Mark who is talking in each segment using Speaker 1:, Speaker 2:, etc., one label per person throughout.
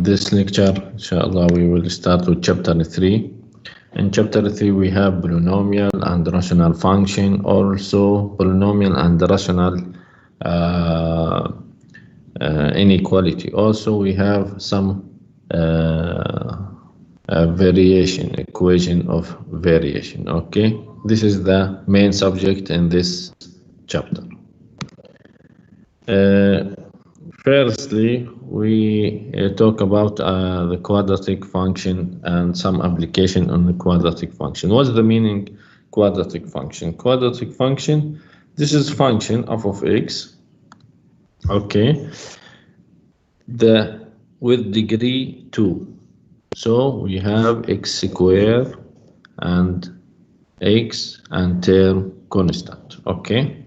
Speaker 1: this lecture, inshallah, we will start with chapter 3. In chapter 3, we have polynomial and rational function, also polynomial and rational inequality. Also, we have some variation, equation of variation. Okay, this is the main subject in this chapter. Firstly, we talk about the quadratic function and some application on the quadratic function. What's the meaning quadratic function? Quadratic function, this is function f of x, okay, with degree 2. So we have x square and x and term constant, okay,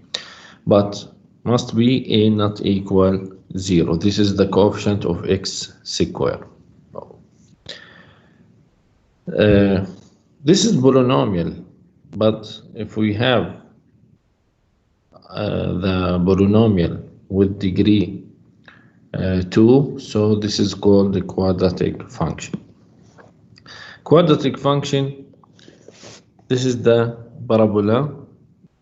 Speaker 1: but must be a not equal 0. This is the coefficient of x square. This is polynomial, but if we have the polynomial with degree 2, so this is called the quadratic function. Quadratic function, this is the parabola.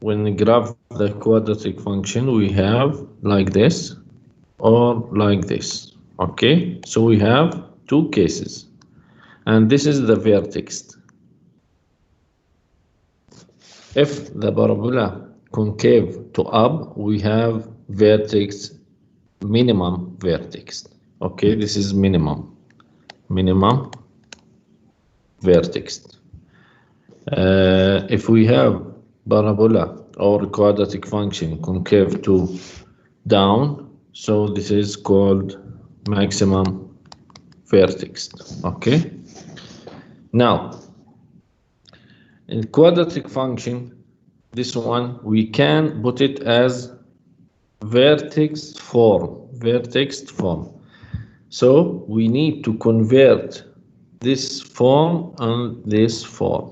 Speaker 1: When we graph the quadratic function, we have like this or like this. Okay, so we have two cases, and this is the vertex. If the parabola concave to up, we have vertex, minimum vertex. Okay, this is minimum vertex. If we have parabola or quadratic function concave to down, so this is called maximum vertex. Okay, now in quadratic function, this one we can put it as vertex form. So we need to convert this form and this form.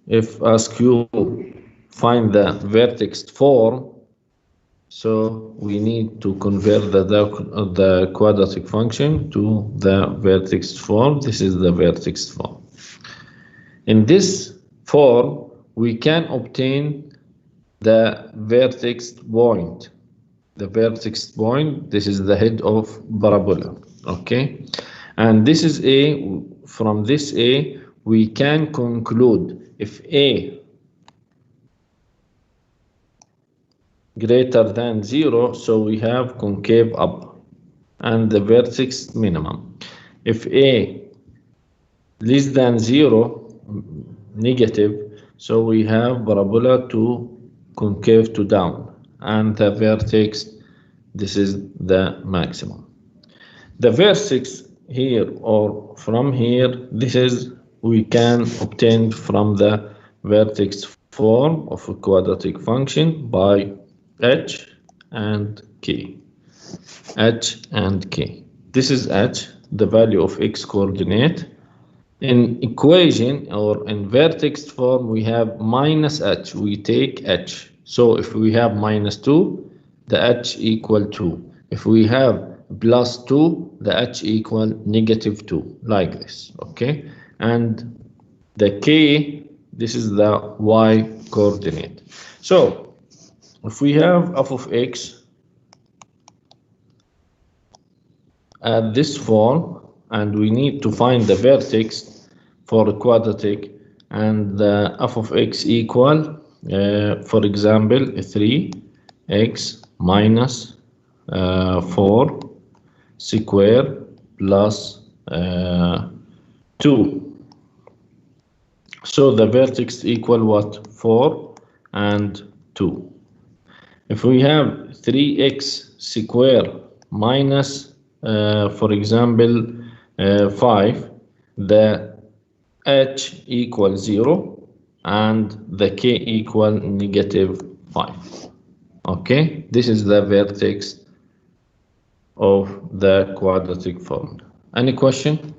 Speaker 1: If ask you find the vertex form, so we need to convert the quadratic function to the vertex form. This is the vertex form. In this form, we can obtain the vertex point. The vertex point, this is the head of parabola. Okay, and this is A. From this A, we can conclude if A greater than 0, so we have concave up and the vertex minimum. If A less than 0, negative, so we have parabola to concave to down, and the vertex, this is the maximum. The vertex here or from here, this is we can obtain from the vertex form of a quadratic function by h and k. H and k. This is h, the value of x coordinate. In equation or in vertex form, we have minus h. We take h. So if we have minus 2, the h equal 2. If we have plus 2, the h equal negative 2, like this. Okay, and the k, this is the y coordinate. So if we have f of x at this form, and we need to find the vertex for the quadratic, and the f of x equal, for example, 3x minus 4 square plus 2. So the vertex equal what? 4 and 2. If we have 3x square minus, for example, 5, the h equals 0 and the k equal negative 5. Okay, this is the vertex of the quadratic form. Any question?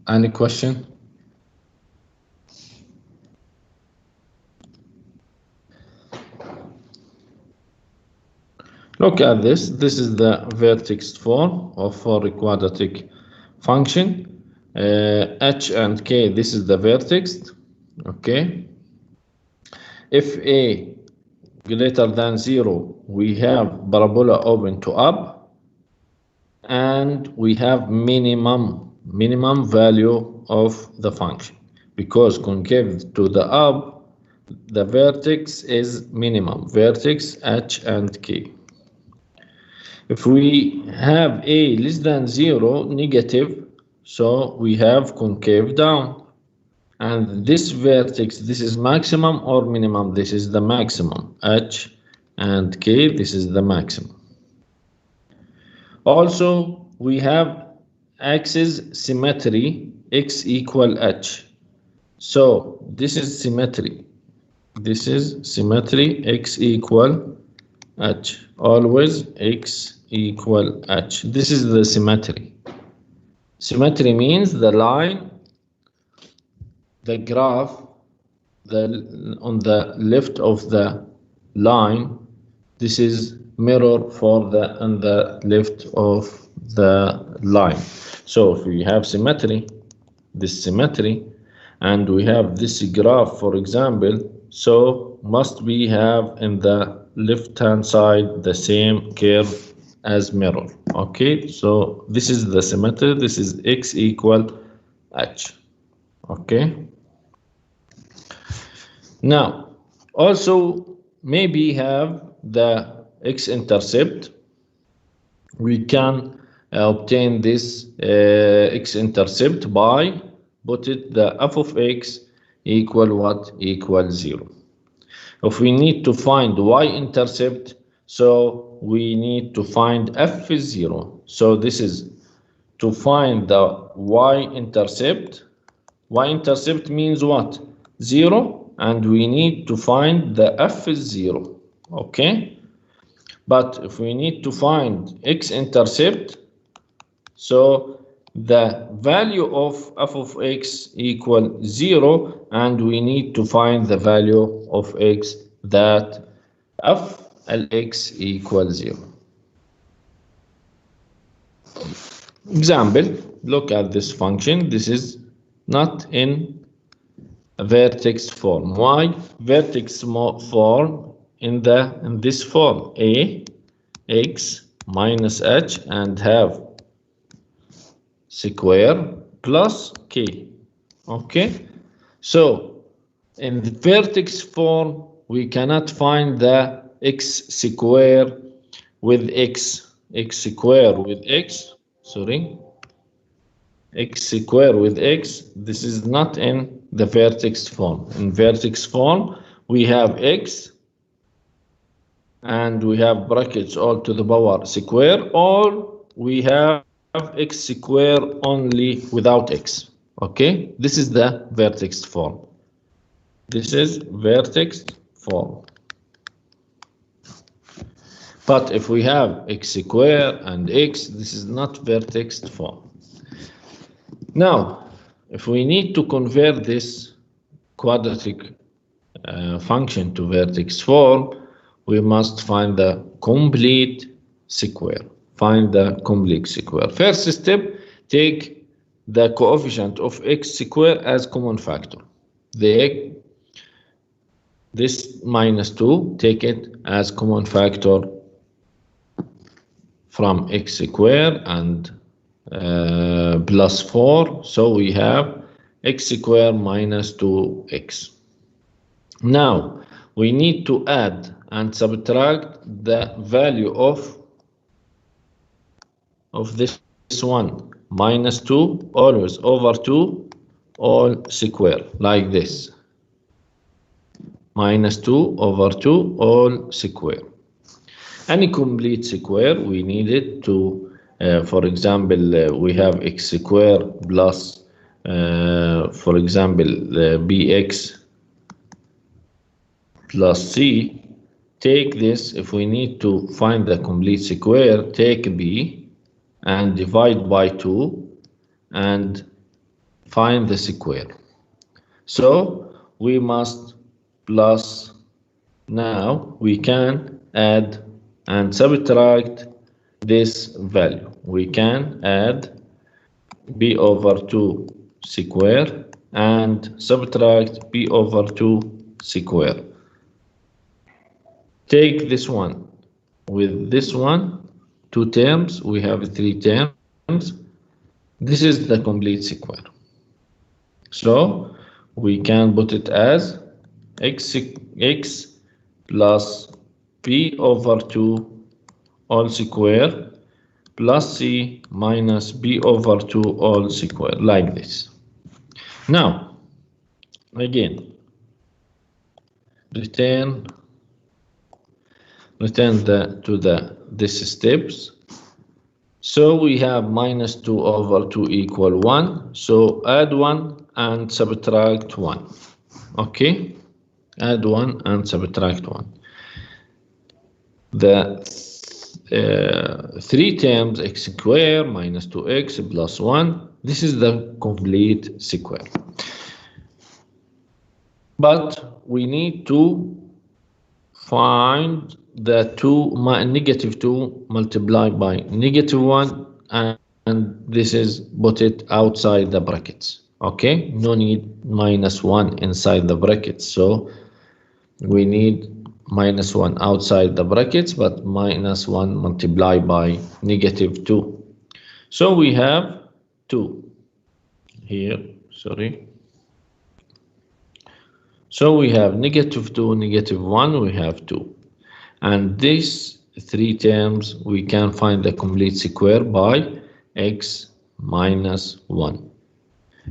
Speaker 1: Any question? Look at this. This is the vertex form of for a quadratic function. H and K, this is the vertex. Okay. If A greater than 0, we have parabola open to up, and we have minimum value of the function, because concave to the up, the vertex is minimum, vertex H and K. If we have A less than 0, negative, so we have concave down. And this vertex, this is maximum or minimum? This is the maximum. H and K, this is the maximum. Also, we have axis symmetry, X equal H. So this is symmetry. This is symmetry, X equal H. Always X equal H. This is the symmetry. Symmetry means the line, the graph, on the left of the line, this is mirror for the on the left of the line. So if we have symmetry, this symmetry, and we have this graph, for example, so must we have in the left hand side the same curve as mirror. Okay, so this is the symmetry. This is X equal H. Okay. Now, also maybe have the x-intercept. We can obtain this x-intercept by put it the f of x equal what? Equal 0. If we need to find y-intercept, so we need to find f is 0. So this is to find the y-intercept. Y-intercept means what? 0. And we need to find the f is 0. Okay. But if we need to find x-intercept, so the value of f of x equal 0, and we need to find the value of x that f Lx equals 0. Example, look at this function. This is not in a vertex form. Why? Vertex form in this form, a x minus h and have square plus k. Okay, so in the vertex form we cannot find the x square with x square with x, sorry, x square with x. This is not in the vertex form. In vertex form we have x and we have brackets all to the power square, or we have x square only without x. Okay, this is the vertex form. This is vertex form. But if we have x square and x, this is not vertex form. Now, if we need to convert this quadratic function to vertex form, we must find the complete square. Find the complete square. First step, take the coefficient of x square as common factor. This minus 2, take it as common factor from x square and plus 4. So we have x square minus 2x. Now we need to add and subtract the value of this one, minus 2, always over 2, all square, like this. Minus 2 over 2, all square. Any complete square, we need it to, for example, we have x square plus, for example, bx plus c. Take this, if we need to find the complete square, take b and divide by 2 and find the square. So we must plus, now we can add and subtract this value. We can add b over 2 square and subtract b over 2 square. Take this one with this one, 2 terms, we have 3 terms. This is the complete square. So we can put it as x plus b over 2 all square plus c minus b over 2 all square, like this. Now, again, return to this steps. So we have minus 2 over 2 equal 1. So add 1 and subtract 1. Okay, add 1 and subtract 1. The 3 terms x squared minus 2x plus 1. This is the complete square. But we need to find the negative 2 multiplied by negative 1, and this is put it outside the brackets. Okay, no need minus 1 inside the brackets, so we need minus 1 outside the brackets, but minus 1 multiplied by negative 2. So we have 2 here, sorry. So we have negative 2, negative 1, we have 2. And these 3 terms, we can find the complete square by x minus 1.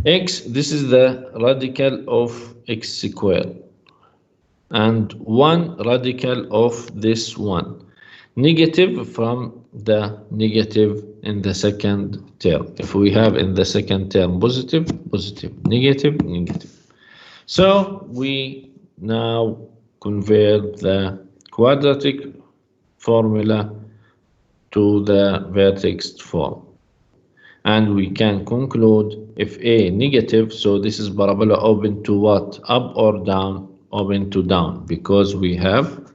Speaker 1: X, this is the radical of x squared. And 1 radical of this 1. Negative from the negative in the second term. If we have in the second term positive, positive, negative, negative. So we now convert the quadratic formula to the vertex form. And we can conclude if A negative, so this is parabola open to what? Up or down? Open to down, because we have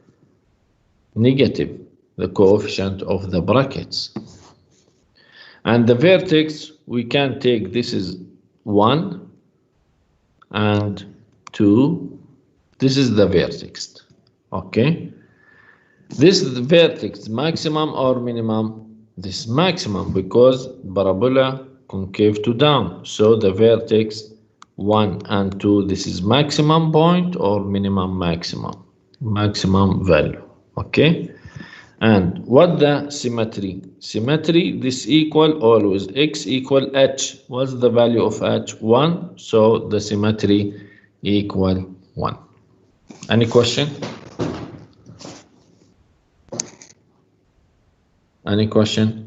Speaker 1: negative, the coefficient of the brackets. And the vertex, we can take this is 1 and 2. This is the vertex. Okay. This is the vertex maximum or minimum? This maximum, because parabola concave to down. So the vertex 1 and 2, this is maximum point or minimum maximum? Maximum value. Okay. And what the symmetry? Symmetry, this equal always x equal h. What's the value of h? 1. So the symmetry equal 1. Any question? Any question?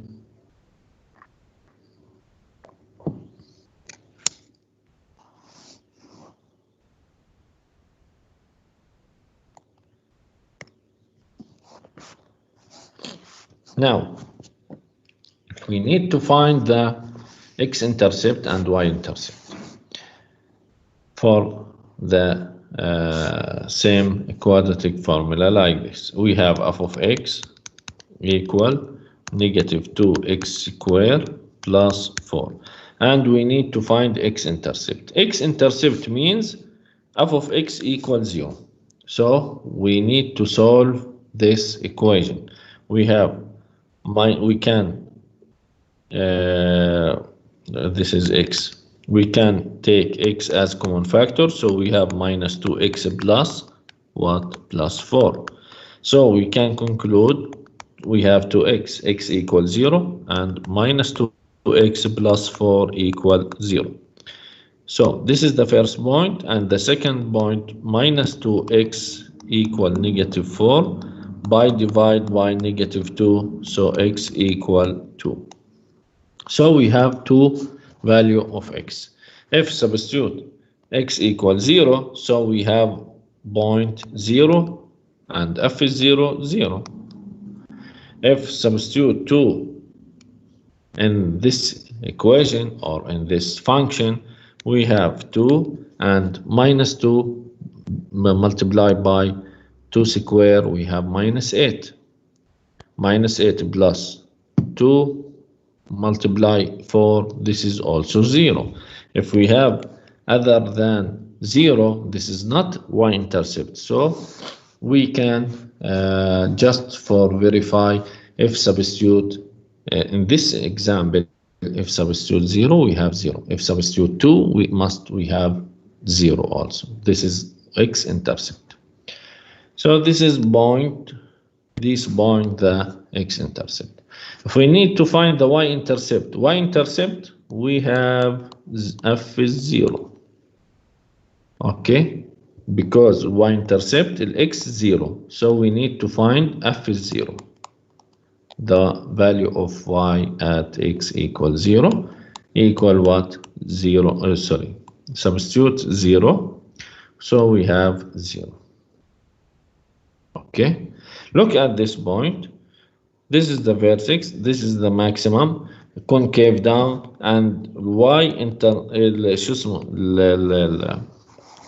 Speaker 1: Now, we need to find the x-intercept and y-intercept for the same quadratic formula like this. We have f of x equal negative 2x squared plus 4. And we need to find x-intercept. X-intercept means f of x equals 0. So we need to solve this equation. We have this is x. We can take x as common factor, so we have minus 2x plus what? Plus 4. So we can conclude we have 2x, x equals 0, and minus 2x plus 4 equal 0. So this is the first point, and the second point, minus 2x equal negative 4 by divide by negative 2, so x equal 2. So we have 2 value of x. If substitute x equals 0, so we have point 0 and f is 0, 0. If substitute 2 in this equation or in this function, we have 2 and minus 2 multiplied by 2 square, we have minus 8. minus 8 plus 2 multiply 4, this is also 0. If we have other than 0, this is not y-intercept. So we can just for verify, if substitute in this example, if substitute 0, we have 0. If substitute 2, we have 0 also. This is x-intercept. So this is point, this point the x-intercept. If we need to find the y-intercept, we have f is 0. Okay, because y-intercept is x 0, so we need to find f is 0. The value of y at x equals 0 equal what? 0, substitute 0, so we have 0. Okay, look at this point. This is the vertex, this is the maximum, concave down, and y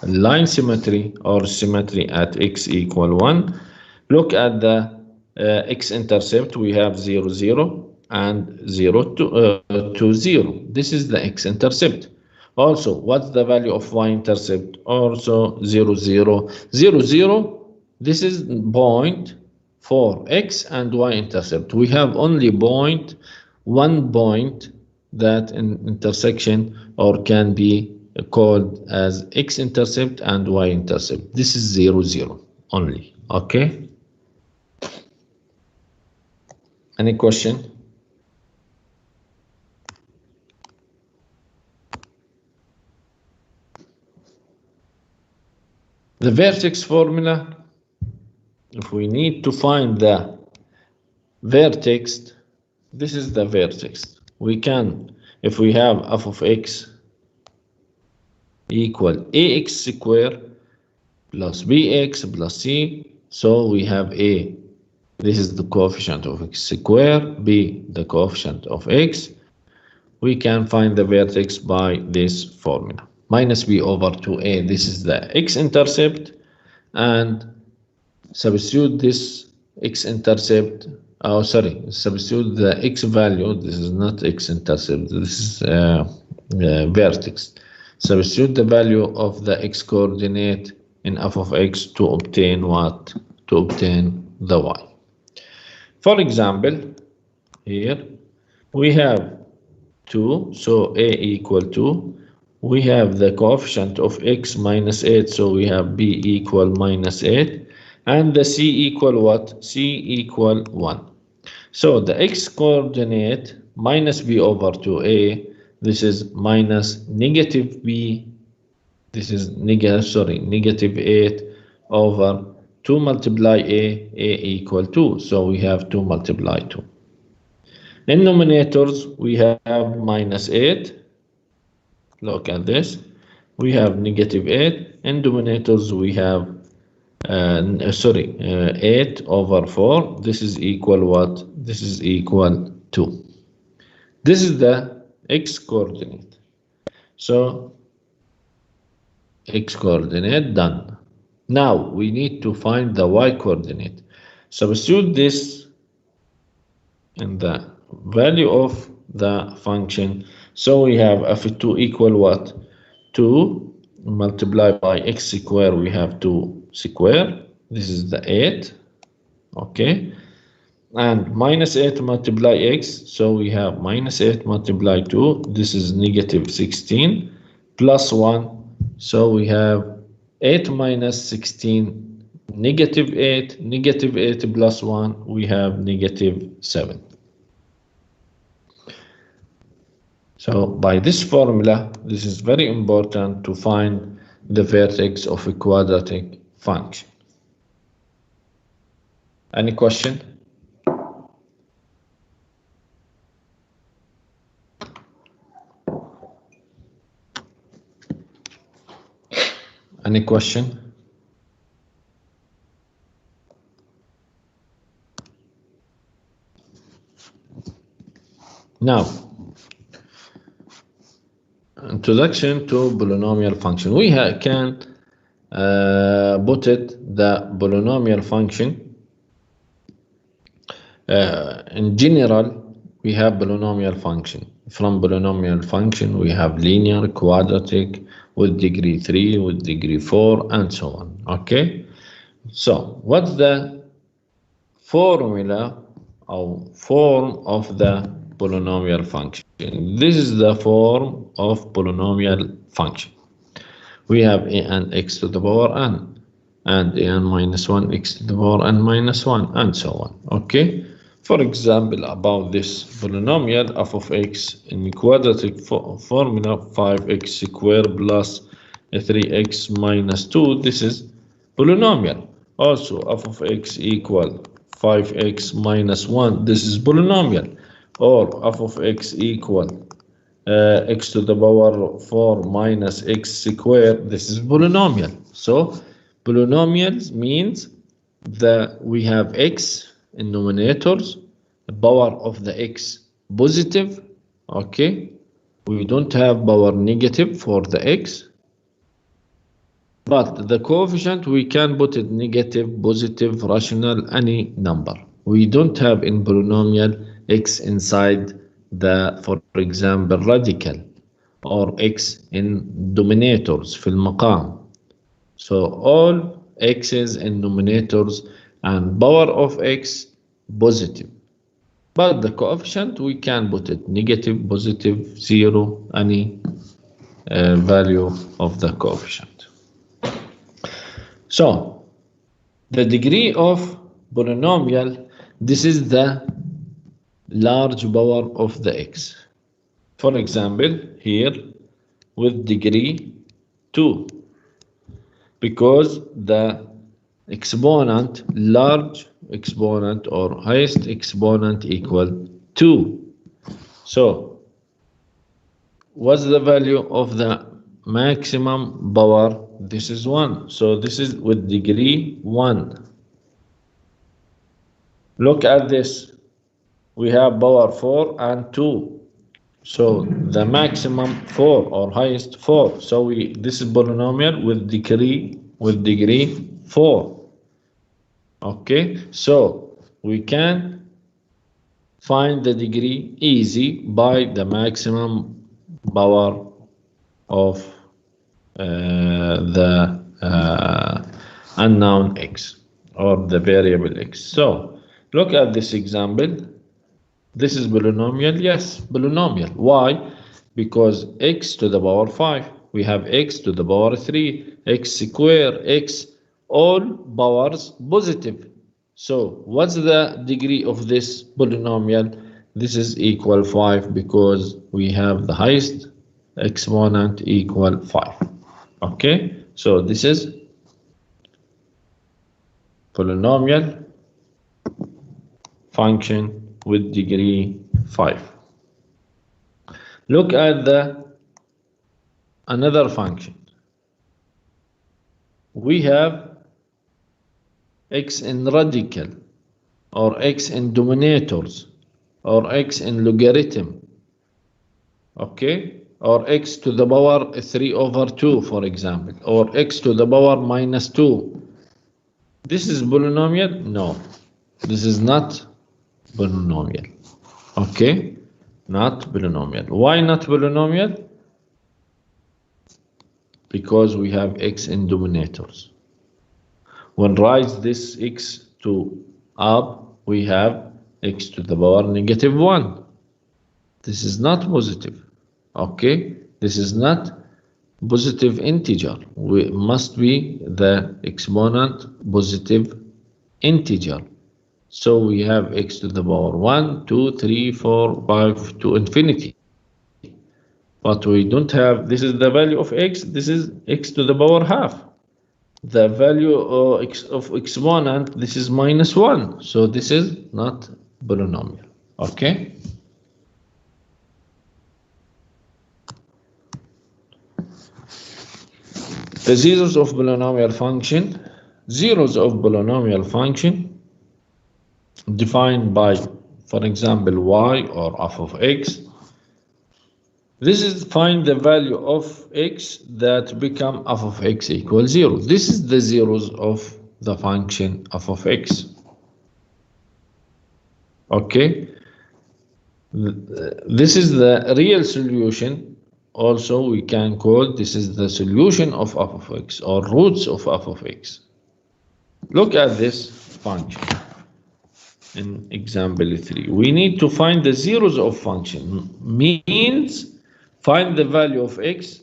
Speaker 1: line symmetry or symmetry at x equal 1. Look at the x-intercept, we have 0, 0 and 0 to 0. This is the x-intercept. Also, what's the value of y-intercept? Also 0, 0, 0, 0. This is point for x and y-intercept. We have only one point that in intersection or can be called as x-intercept and y-intercept. This is 0, 0 only. Okay. Any question? The vertex formula, if we need to find the vertex, this is the vertex. We can, if we have f of x equal ax square plus bx plus c, so we have a, this is the coefficient of x square, b the coefficient of x. We can find the vertex by this formula, minus b over 2a. This is the x-intercept, and substitute this x-intercept, substitute the x value. This is not x-intercept, this is vertex. Substitute the value of the x coordinate in f of x to obtain what? To obtain the y. For example, here we have 2, so a equal 2. We have the coefficient of x minus 8, so we have b equal minus 8. And the c equal what? C equal 1. So the x coordinate minus b over 2a, this is minus negative b, this is negative 8 over 2 multiply a equal 2. So we have 2 multiply 2. In numerators, we have minus 8. Look at this. We have negative 8. In denominators, we have 8 over 4. This is equal what? This is equal 2. This is the x coordinate. So x coordinate done. Now we need to find the y coordinate. Substitute this in the value of the function. So we have f2 equal what? 2 multiplied by x square, we have 2 square. This is the 8. Okay. And minus 8 multiply x. So we have minus 8 multiply 2. This is negative 16 plus 1. So we have 8 minus 16, negative 8. Negative 8 plus 1, we have negative 7. So by this formula, this is very important to find the vertex of a quadratic function. Any question? Any question? Now, introduction to polynomial function. We can put it the polynomial function In general, we have polynomial function. From polynomial function, we have linear, quadratic, with degree 3, with degree 4, and so on. Okay? So, what's the formula or form of the polynomial function? This is the form of polynomial function. We have an x to the power n, and an minus 1 x to the power n minus 1, and so on. Okay? For example, about this polynomial f of x in quadratic formula 5x squared plus 3x minus 2, this is polynomial. Also, f of x equal 5x minus 1, this is polynomial. Or f of x equal x to the power 4 minus x squared, this is polynomial. So polynomials means that we have x in numerators, the power of the x positive. Okay, we don't have power negative for the x, but the coefficient we can put it negative, positive, rational, any number. We don't have in polynomial x inside the, for example, radical, or x in denominators في المقام. So all x's in numerators and power of x positive. But the coefficient we can put it negative, positive, 0, any value of the coefficient. So the degree of polynomial, this is the large power of the x. For example, here with degree 2, because the exponent, large exponent or highest exponent equal 2. So what's the value of the maximum power? This is 1. So this is with degree 1. Look at this. We have power 4 and 2. So the maximum 4 or highest 4. So this is polynomial with degree 4. Okay, so we can find the degree easy by the maximum power of the unknown x or the variable x. So look at this example. This is polynomial? Yes, polynomial. Why? Because x to the power 5. We have x to the power 3, x squared, x, all powers positive. So what's the degree of this polynomial? This is equal 5 because we have the highest exponent equal 5. Okay, so this is polynomial function with degree 5. Look at another function. We have x in radical, or x in denominators, or x in logarithm. Okay, or x to the power 3 over 2, for example, or x to the power minus 2. This is polynomial? No, this is not polynomial. Okay, not polynomial. Why not polynomial? Because we have x in denominators. When raise this x to up, we have x to the power negative 1. This is not positive. Okay, this is not positive integer. We must be the exponent positive integer. So we have x to the power 1, 2, 3, 4, 5 to infinity. But we don't have, this is the value of x, this is x to the power half. The value of exponent, this is minus 1. So this is not polynomial. Okay? The zeros of polynomial function. Zeros of polynomial function defined by, for example, y or f of x. This is find the value of x that become f of x equals 0. This is the zeros of the function f of x. Okay, this is the real solution. Also, we can call this is the solution of f of x, or roots of f of x. Look at this function in example 3. We need to find the zeros of function. Means find the value of x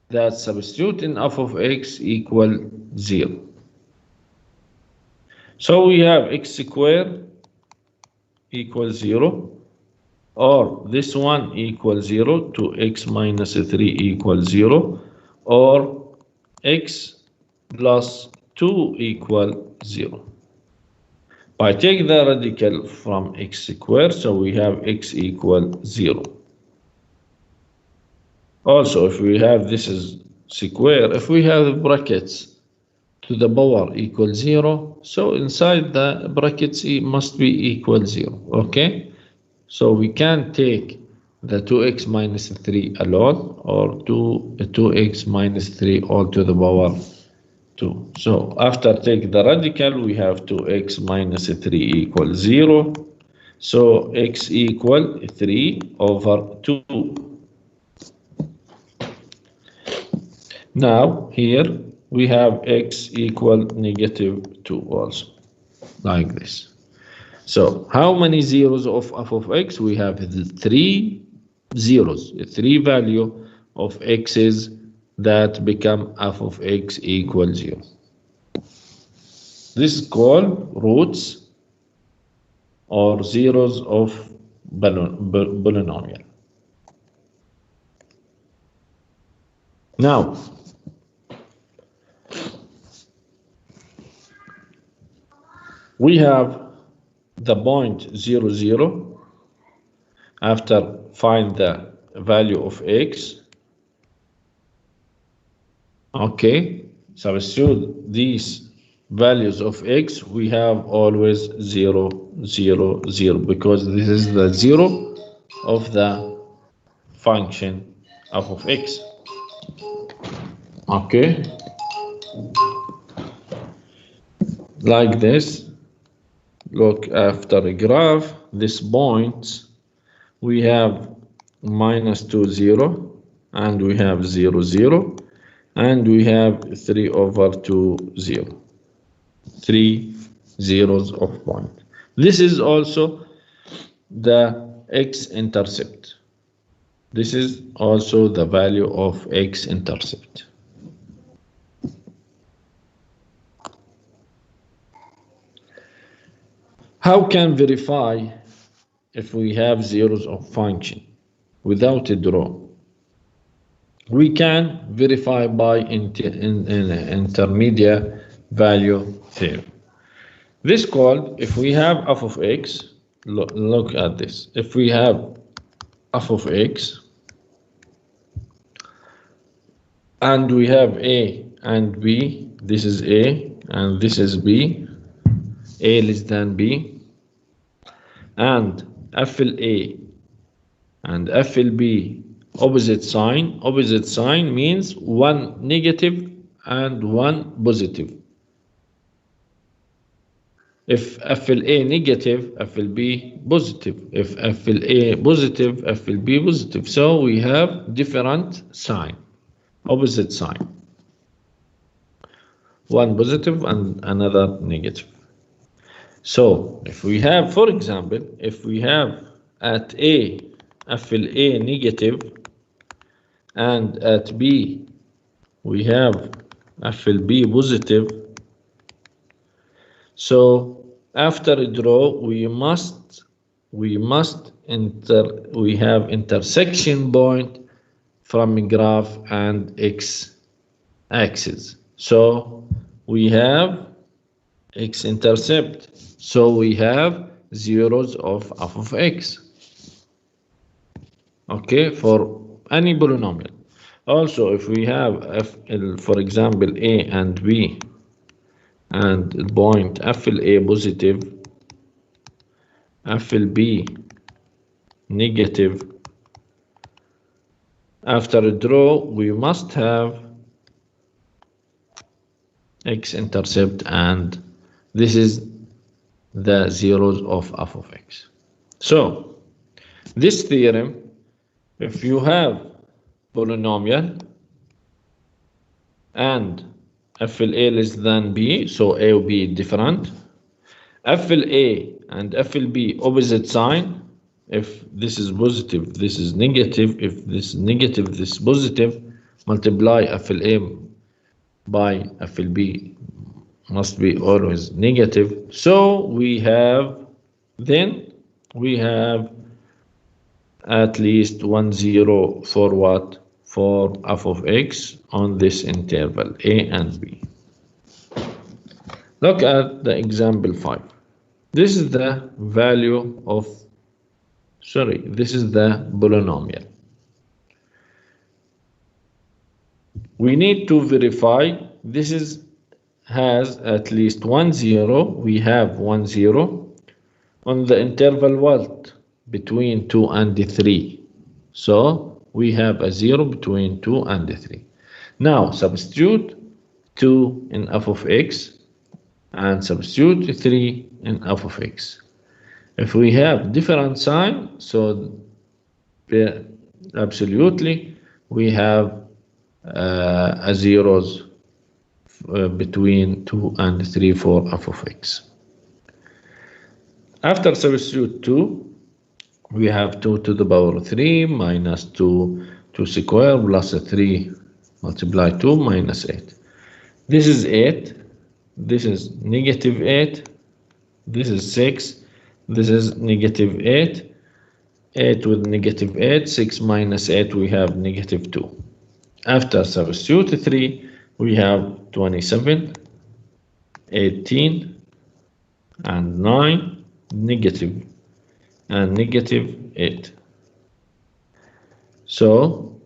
Speaker 1: that substitute in f of x equal 0. So we have x squared equals 0, or this one equals 0 to x minus 3 equals 0, or x plus 2 equal 0. I take the radical from x squared, so we have x equal 0. Also, if we have this is square, if we have brackets to the power equal 0, so inside the brackets it must be equal 0. Okay, so we can take the 2x minus 3 alone, or 2x minus 3 all to the power 2. So after take the radical, we have 2x minus 3 equals 0. So x equal 3 over 2. Now here we have x equal negative 2 also, like this. So how many zeros of f of x? We have the 3 zeros, 3 value of x's that become f of x equal 0. This is called roots or zeros of polynomial. Now, we have the point 0, 0. After find the value of x. Okay, substitute these values of x, we have always 0, 0, 0, because this is the 0 of the function of x. Okay, like this. Look after a graph, this point we have minus 2, 0, and we have 0, 0, and we have 3 over 2, 0. 3 zeros of point. This is also the x-intercept. This is also the value of x-intercept. How can verify if we have zeros of function without a draw? We can verify by intermediate value theorem. This called, if we have f of x, look at this. If we have f of x and we have a and b, this is a and this is b, a less than b, and FLA and FLB opposite sign means one negative and one positive. If FLA negative, FLB positive. If FLA positive, FLB positive. So we have different sign, opposite sign. One positive and another negative. So if we have, for example, if we have at A, FLA negative, and at B, we have FLB positive. So after a draw, we have intersection point from a graph and x-axis. So we have x-intercept. So we have zeros of f of x. Okay, for any polynomial. Also, if we have for example, a and b, and point FLA positive, FLB negative, after a draw, we must have x-intercept, and this is the zeros of f of x. So this theorem, if you have polynomial and FLA less than B, so A or B different, FLA and FLB opposite sign, if this is positive, this is negative, if this is negative, this is positive, multiply FLA by FLB must be always negative. So we have at least 1 0 for what? For f of x on this interval A and B. Look at the example 5. This is the value of, this is the polynomial. We need to verify this has at least 1 0. We have 1 0 on the interval what? Between 2 and 3. So we have a 0 between 2 and 3. Now substitute 2 in f of x and substitute 3 in f of x. If we have different sign, so absolutely we have a zeros between 2 and 3 for f of x. After substitute 2, we have 2 to the power 3 minus 2 square plus 3 multiply 2 minus 8. This is 8. This is negative 8. This is 6. This is negative 8. 8 with negative 8. 6 minus 8, we have negative 2. After substitute 3, we have 27, 18, and 9, negative, and negative 8. So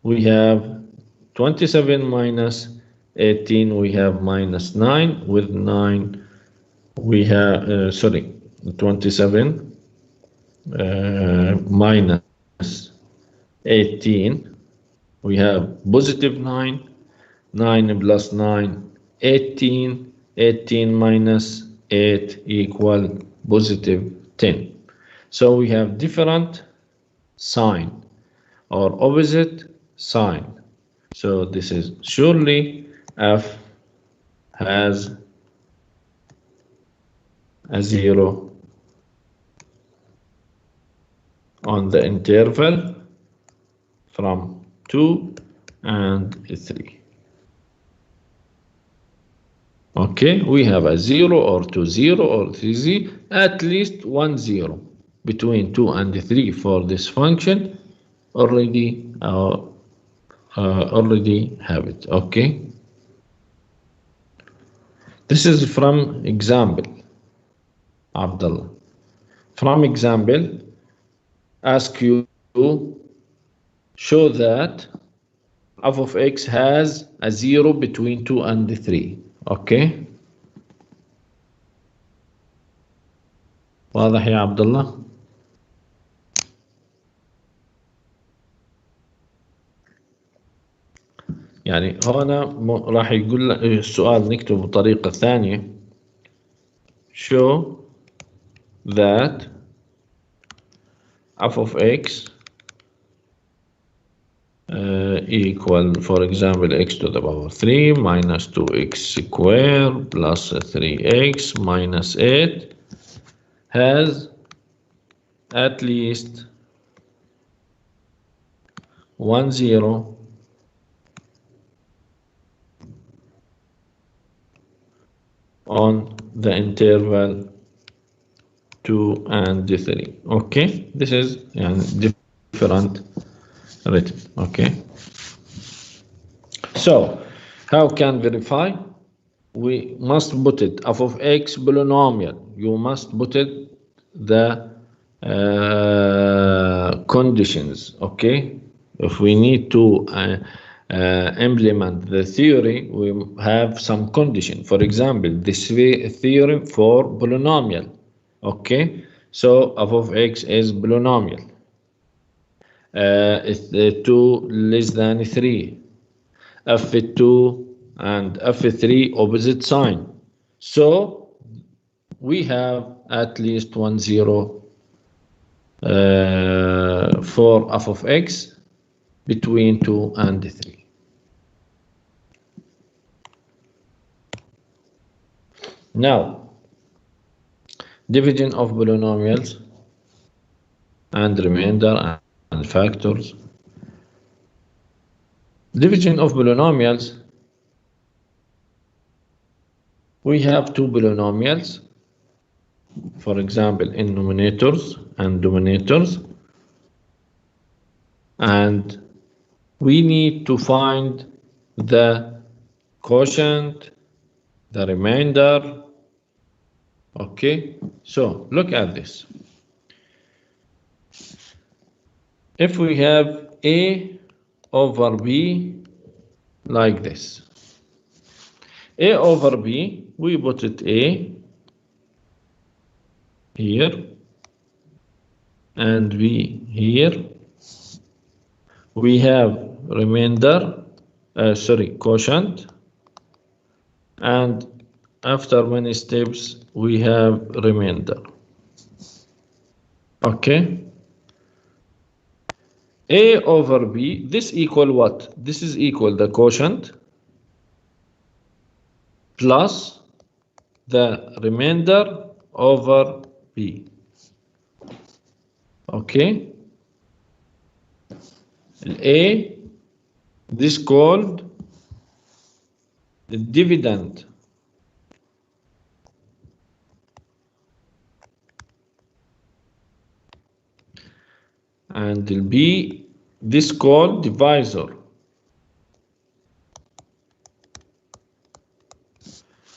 Speaker 1: we have 27 minus 18, we have minus 9. With 9, we have, 27 minus 18, we have positive 9. 9 plus 9, 18. 18 minus 8 equal positive 10. So we have different sign or opposite sign. So this is surely f has a 0 on the interval from 2 and 3. Okay, we have a 0 or 2 0 or 3 0, at least 1 0 between 2 and 3 for this function. Already have it. Okay, this is from example, Abdullah. From example, ask you to show that f of x has a 0 between 2 and 3. اوكي واضح يا عبد الله؟ يعني هنا راح يقول السؤال نكتبه بطريقة ثانية. show that f of x equal, for example, x to the power 3 minus 2x squared plus 3x minus 8 has at least 1 0 on the interval 2 and 3. Okay, this is different written. Okay, so how can verify? We must put it f of x polynomial. You must put it the conditions. Okay, if we need to implement the theory, we have some condition. For example, this theorem for polynomial. Okay, so f of x is polynomial. 2 less than 3, f2 and f3 opposite sign. So we have at least 1 0 for f of x between 2 and 3. Now, division of polynomials and remainder and factors. Division of polynomials, we have two polynomials, for example, in numerators and denominators, and we need to find the quotient, the remainder. Okay, so look at this. If we have A over B like this, A over B, we put it A here and B here. We have remainder, quotient, and after many steps we have remainder. Okay, A over B, this equal what? This is equal the quotient plus the remainder over B. Okay, A, this called the dividend and the B, this called divisor.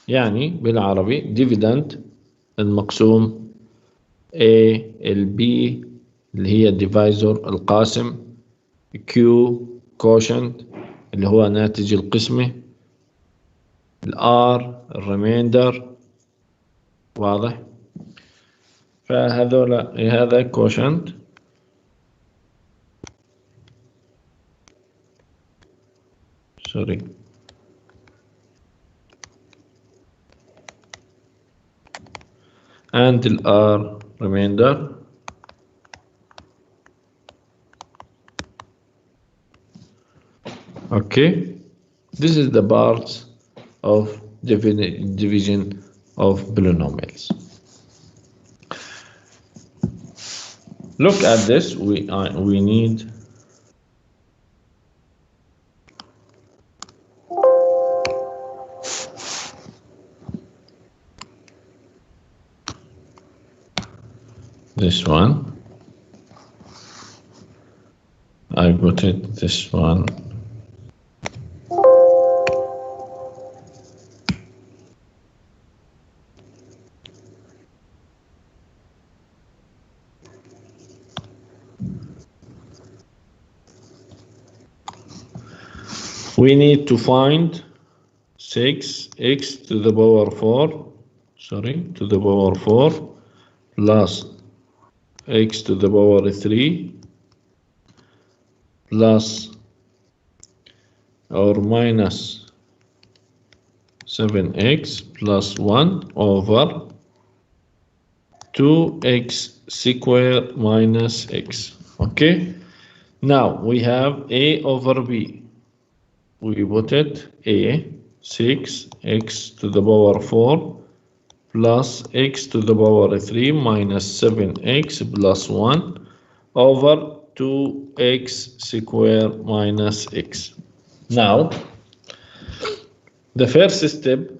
Speaker 1: يعني بالعربي dividend المقسوم A ال B اللي هي divisor القاسم Q quotient اللي هو ناتج القسمة R الريميندر. واضح؟ فهذول هذا quotient sorry and the R remainder. Okay, this is the parts of division of polynomials. Look at this. We need this one. I put it this one. We need to find 6x to the power 4, to the power 4 plus x to the power 3 plus or minus 7x plus 1 over 2x squared minus x. Okay, now we have A over B. We put it A 6x to the power 4 plus x to the power 3 minus 7x plus 1 over 2x squared minus x. Now, the first step,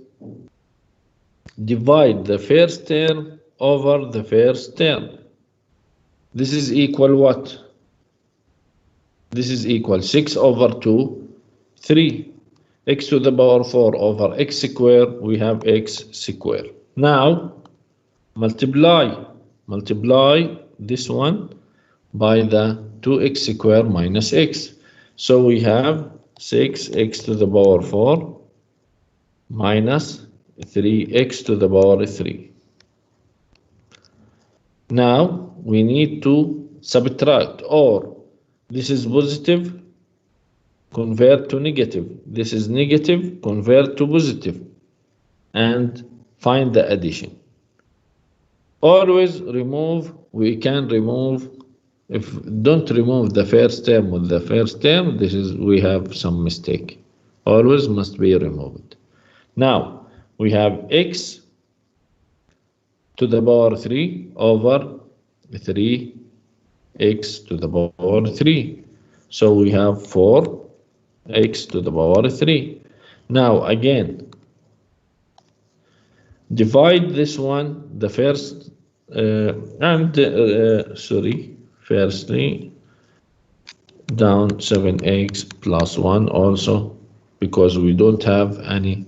Speaker 1: divide the first term over the first term. This is equal what? This is equal 6 over 2, 3. X to the power 4 over x squared, we have x squared. Now, multiply this one by the 2x squared minus x. So we have 6x to the power 4 minus 3x to the power 3. Now we need to subtract, or this is positive, convert to negative. This is negative, convert to positive, and find the addition. always remove, we can remove, if don't remove the first term with the first term, this is, we have some mistake. Always must be removed. Now, we have x to the power 3 over 3x to the power 3. So we have 4x to the power 3. Now again, divide this one, the first, firstly, down 7x plus 1 also, because we don't have any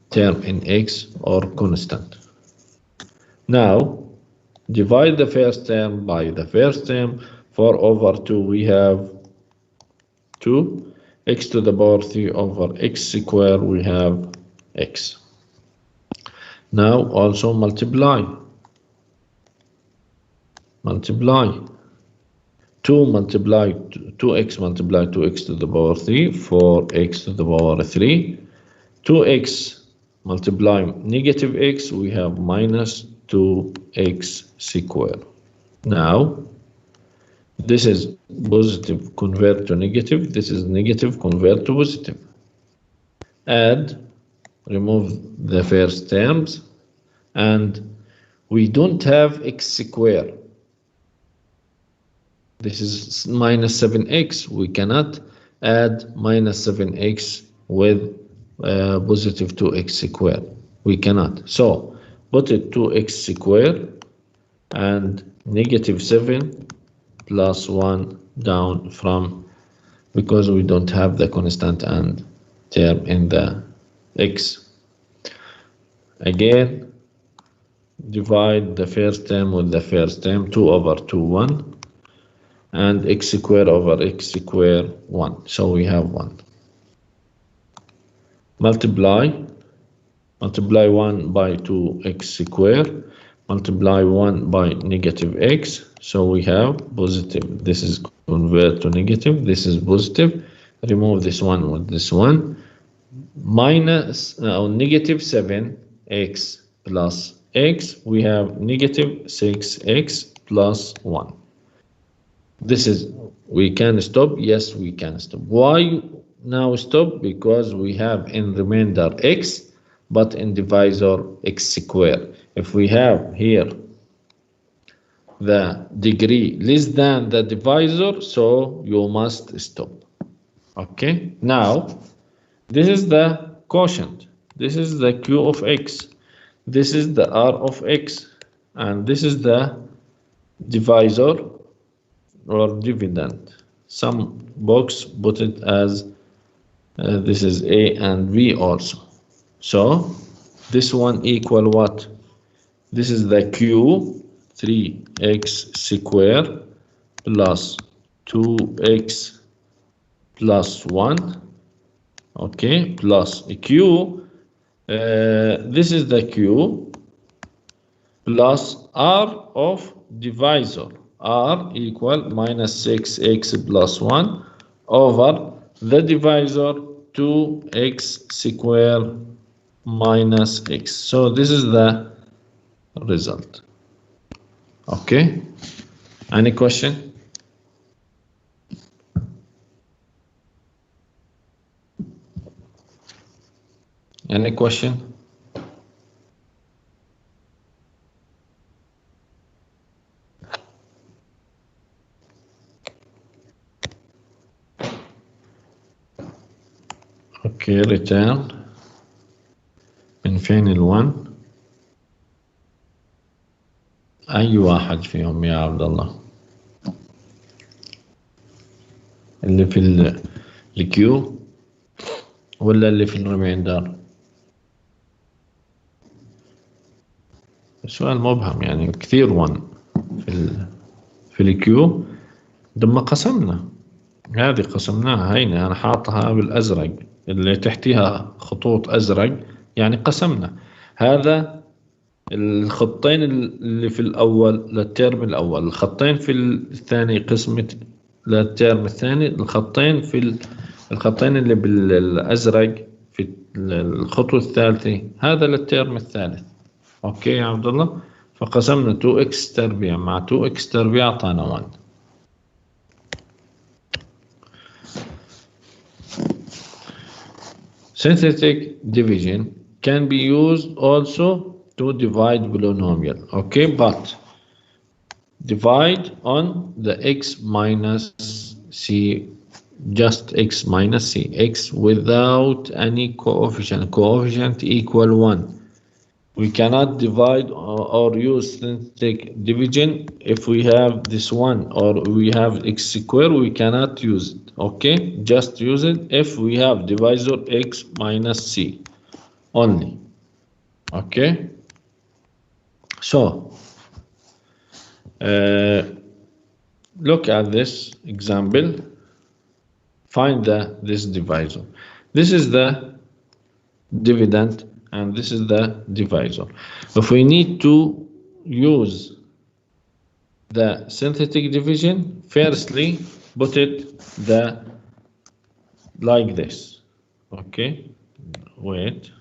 Speaker 1: term in x or constant. Now, divide the first term by the first term. 4 over 2, we have 2. X to the power 3 over x squared, we have x. Now also multiply. 2 multiply 2x multiply 2x to the power 3, 4x to the power 3. 2x multiply negative x, we have minus 2x squared. Now this is positive, convert to negative. This is negative, convert to positive. Add, remove the first terms, and we don't have x squared. This is minus 7x. We cannot add minus 7x with positive 2x squared. We cannot. So put it 2x squared and negative 7 plus 1 down from, because we don't have the constant and term in the x. Again, divide the first term with the first term, 2 over 2, 1, and x squared over x squared, 1. So we have 1. Multiply 1 by 2x squared, multiply 1 by negative x, so we have positive. This is convert to negative, this is positive. Remove this one with this one. Minus negative 7x plus x, we have negative 6x plus 1. This is, we can stop. Yes, we can stop. Why now stop? Because we have in remainder x, but in divisor x squared. If we have here the degree less than the divisor, so you must stop. Okay, now this is the quotient, this is the q of x, this is the r of x, and this is the divisor or dividend. Some box put it as this is a and b also. So this one equal what? This is the q, 3x squared plus 2x plus 1, okay, plus q, this is the q, plus r of divisor, r equal minus 6x plus 1 over the divisor 2x squared minus x. So this is the result. Okay, any question? Any question? Okay, return. من فين الوان؟ أي واحد فيهم يا عبد الله؟ اللي في الكيو ولا اللي في الريميندر؟ سؤال مبهم يعني، كثير وان في الكيو. لما قسمنا هذه قسمناها، هيني أنا حاطها بالأزرق اللي تحتها خطوط أزرق، يعني قسمنا هذا الخطين اللي في الأول للترم الأول، الخطين في الثاني قسمة للترم الثاني، الخطين اللي بالأزرق في الخطوة الثالثة هذا للترم الثالث. أوكي يا عبد الله، فقسمنا 2x تربيع مع 2x تربيع أعطانا 1. Synthetic division can be used also to divide polynomial, okay, but divide on the x minus c, just x minus c, x without any coefficient equal 1. We cannot divide or use synthetic division if we have this one or we have x square, we cannot use it, okay? Just use it if we have divisor x minus c only, okay? So, look at this example. Find this divisor. This is the dividend and this is the divisor. If we need to use the synthetic division, firstly put it like this, okay? Wait.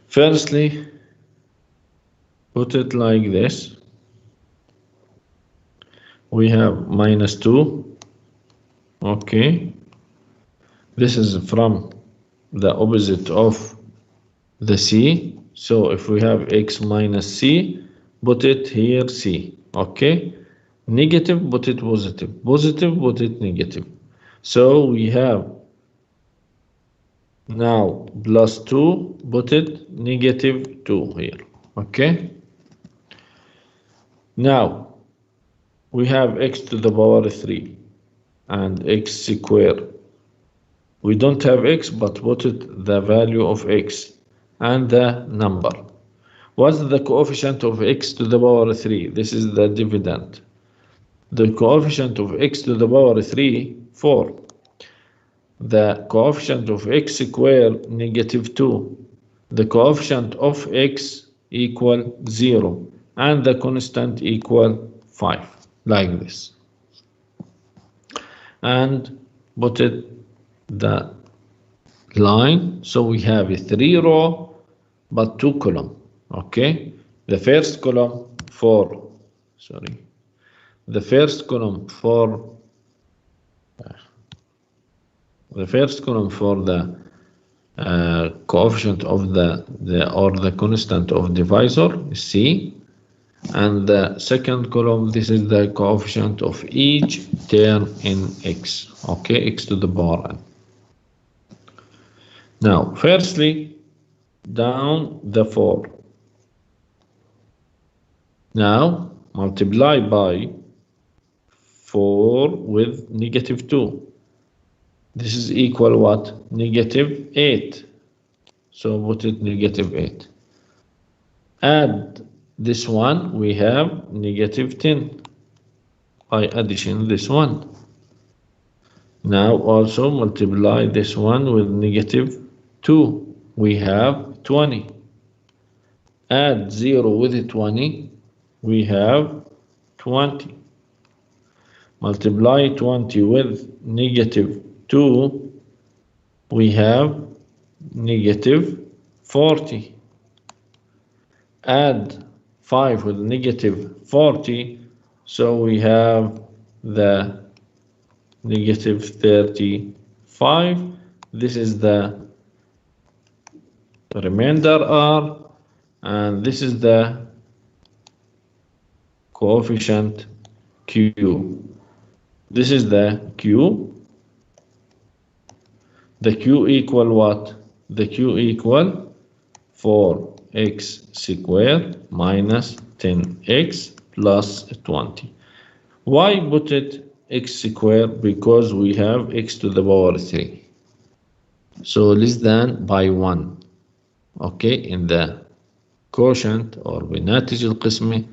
Speaker 1: Firstly, put it like this. We have minus 2, okay? This is from the opposite of the c. So if we have x minus c, put it here c, okay? Negative, put it positive. Positive, put it negative. So we have now plus 2, put it negative 2 here, okay? Now we have x to the power 3 and x squared. We don't have x, but put it the value of x and the number. What's the coefficient of x to the power 3? This is the dividend. The coefficient of x to the power 3, 4. The coefficient of x squared, negative 2. The coefficient of x equal 0. And the constant equal 5. Like this. And put it the line. So we have a 3 row, but 2 column. Okay. The first column for, the first column for the coefficient of the constant of divisor is c, and the second column, this is the coefficient of each term in x, okay, x to the power n. Now firstly down the 4, now multiply by 4 with negative 2. This is equal what? Negative 8. So put it negative 8. Add this one, we have negative 10 by addition this one. Now also multiply this one with negative 2. We have 20. Add 0 with 20. We have 20. Multiply 20 with negative 2, we have negative 40. Add 5 with negative 40, so we have the negative 35. This is the remainder r, and this is the coefficient q. This is the q. The q equal what? The q equal 4x squared minus 10x plus 20. Why put it x squared? Because we have x to the power 3. So less than by 1. Okay, in the quotient or بناتج القسمة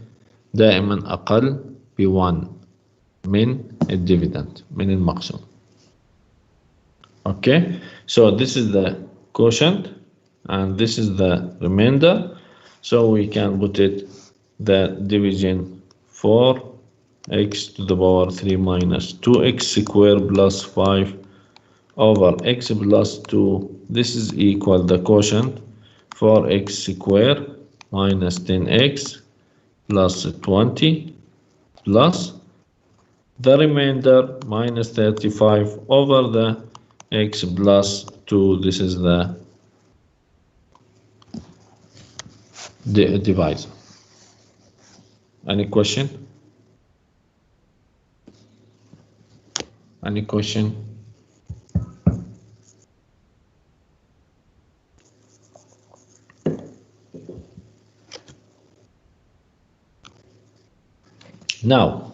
Speaker 1: دائما أقل ب1 من الديفيدند من المقسوم. Okay, so this is the quotient and this is the remainder. So we can put it the division 4x to the power 3 minus 2x squared plus 5 over x plus 2. This is equal the quotient 4x squared minus 10x plus 20 plus the remainder minus 35 over the x plus 2. This is the divisor. Any question? Any question? Now,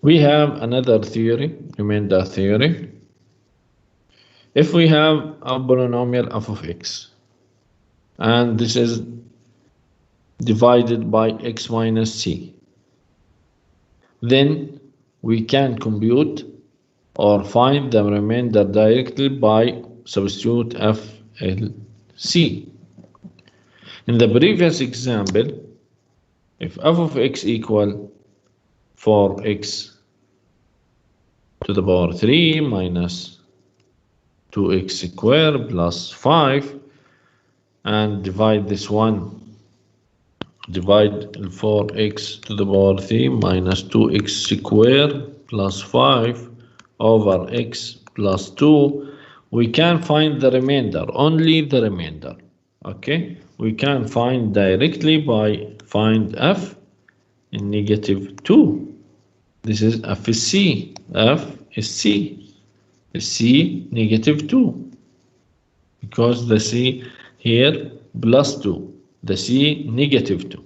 Speaker 1: we have another theory, remainder theory. If we have a polynomial f of x, and this is divided by x minus c, then we can compute or find the remainder directly by substitute f l c. In the previous example, if f of x equal 4x to the power 3 minus 2x squared plus 5, and divide this one, divide 4x to the power 3 minus 2x squared plus 5 over x plus 2, we can find the remainder, only the remainder. Okay, we can find directly by find f in negative 2. This is f is c, f is c, is c negative 2, because the c here plus 2, the c negative 2.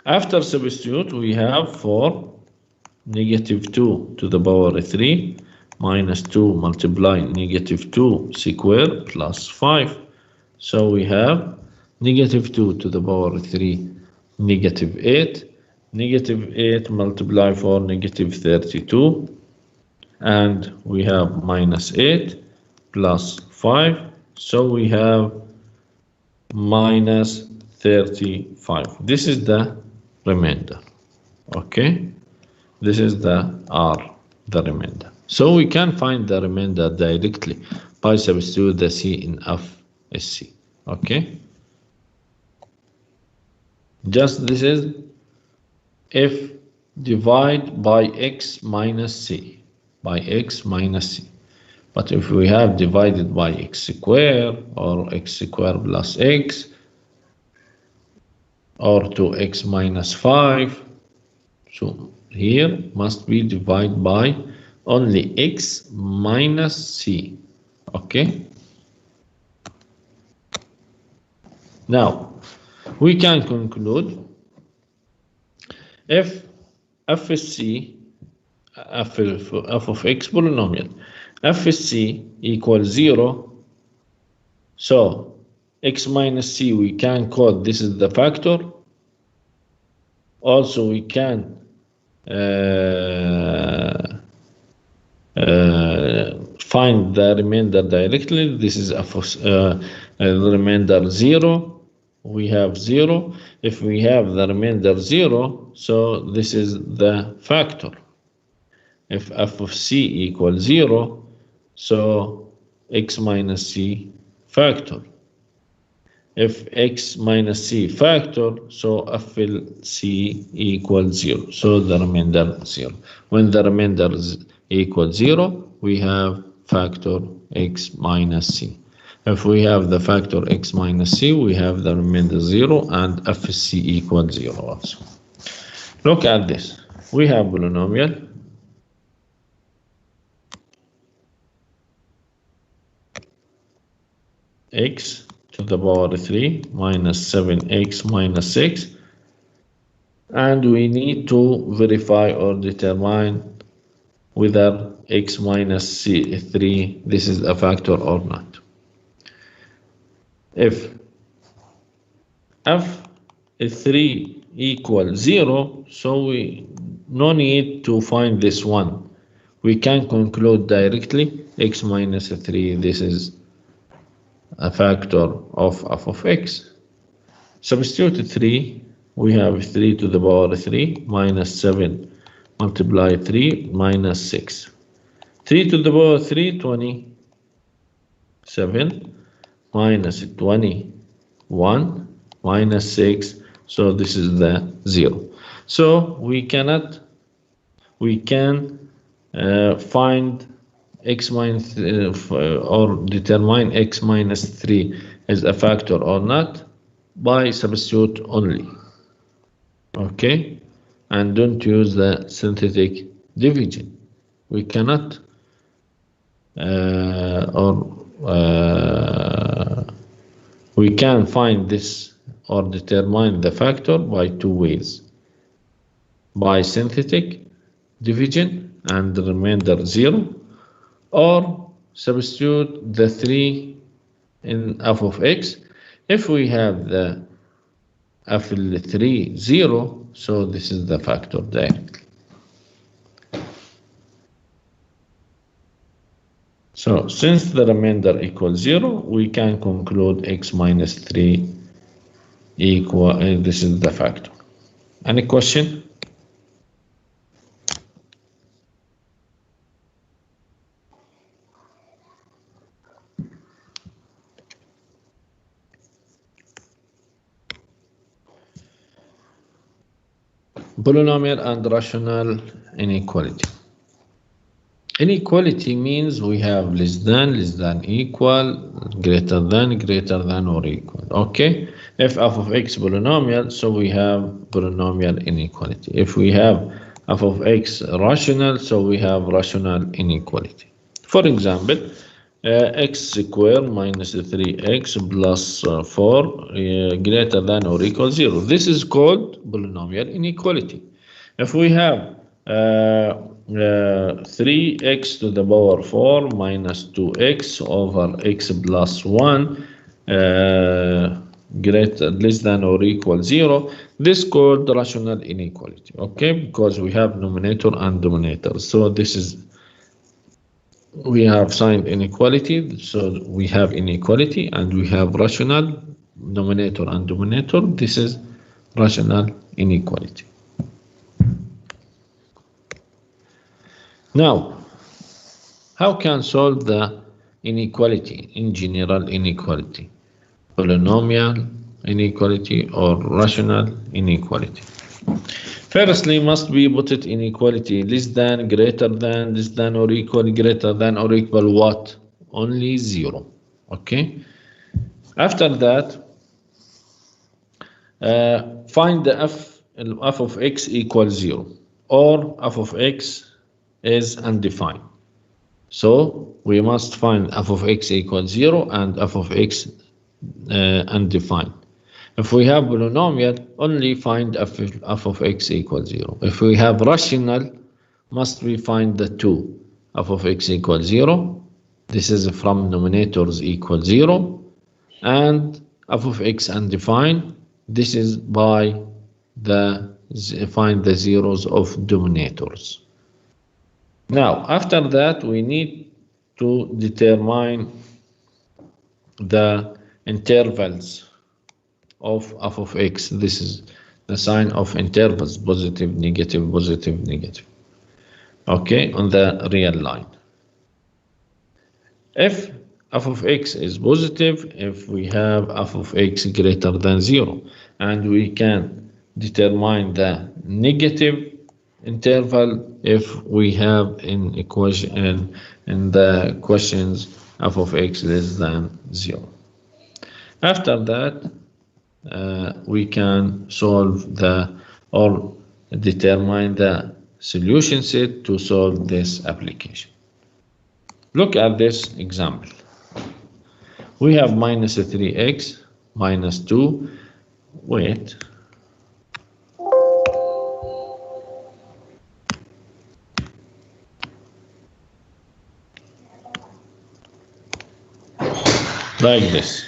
Speaker 1: After substitute, we have 4 negative 2 to the power 3 minus 2 multiply negative 2 squared plus 5. So we have negative 2 to the power 3 negative 8, negative 8 multiply 4 negative 32, and we have minus 8 plus 5. So we have minus 35. This is the remainder. Okay, this is the r, the remainder. So we can find the remainder directly by substitute the c in f is c. Okay, just this is if divide by x minus c, by x minus c. But if we have divided by x squared or x squared plus x or 2x minus 5, so here must be divided by only x minus c. Okay, now we can conclude if f is c, f of x polynomial, f is c equals 0, so x minus c we can call this is the factor. Also we can find the remainder directly. This is f of the remainder 0. We have 0. If we have the remainder 0, so this is the factor. If f of c equals 0, so x minus c factor. If x minus c factor, so f will c equals 0. So the remainder 0. When the remainder is equals 0, we have factor x minus c. If we have the factor x minus c, we have the remainder 0 and f is c equals 0 also. Look at this. We have polynomial x to the power 3 minus 7x minus 6, and we need to verify or determine whether x minus 3 this is a factor or not. If f is 3 equals 0, so we no need to find this one. We can conclude directly x minus 3 this is a factor of f of x. Substitute 3, we have 3 to the power 3 minus 7 multiply 3 minus 6. 3 to the power 3, 27 minus 21 minus 6. So this is the 0. So we can find x minus or determine x minus 3 as a factor or not by substitute only. Okay, and don't use the synthetic division. We cannot we can find this or determine the factor by two ways: by synthetic division and the remainder 0, or substitute the 3 in f of x. If we have the f3 0, so this is the factor directly. So since the remainder equals 0, we can conclude x minus 3 equal, this is the factor. Any question? Polynomial and rational inequality. Inequality means we have less than, equal, greater than or equal. Okay, if f of x polynomial, so we have polynomial inequality. If we have f of x rational, so we have rational inequality. For example, x squared minus 3x plus 4 greater than or equal 0. This is called polynomial inequality. If we have 3x to the power 4 minus 2x over x plus 1 less than or equal 0, this is called rational inequality. Okay, because we have numerator and denominator. So this is, we have signed inequality, so we have inequality and we have rational numerator and denominator. This is rational inequality. Now, how can solve the inequality in general inequality? Polynomial inequality or rational inequality? Firstly, must be put it inequality less than, greater than, less than or equal, greater than or equal what? Only 0. Okay. After that, find the f of x equals 0 or f of x is undefined. So we must find f of x equals 0 and f of x undefined. If we have polynomial, only find f of x equals 0. If we have rational, must we find the 2. F of x equals 0. This is from numerators equal 0. And f of x undefined. This is by find the zeros of denominators. Now, after that, we need to determine the intervals of f of x. This is the sign of intervals, positive, negative, positive, negative. Okay, on the real line. If f of x is positive, if we have f of x greater than 0, and we can determine the negative interval if we have in equation in the questions f of x less than 0. After that, we can solve or determine the solution set to solve this application. Look at this example. We have minus 3x minus 2. Wait. Like this.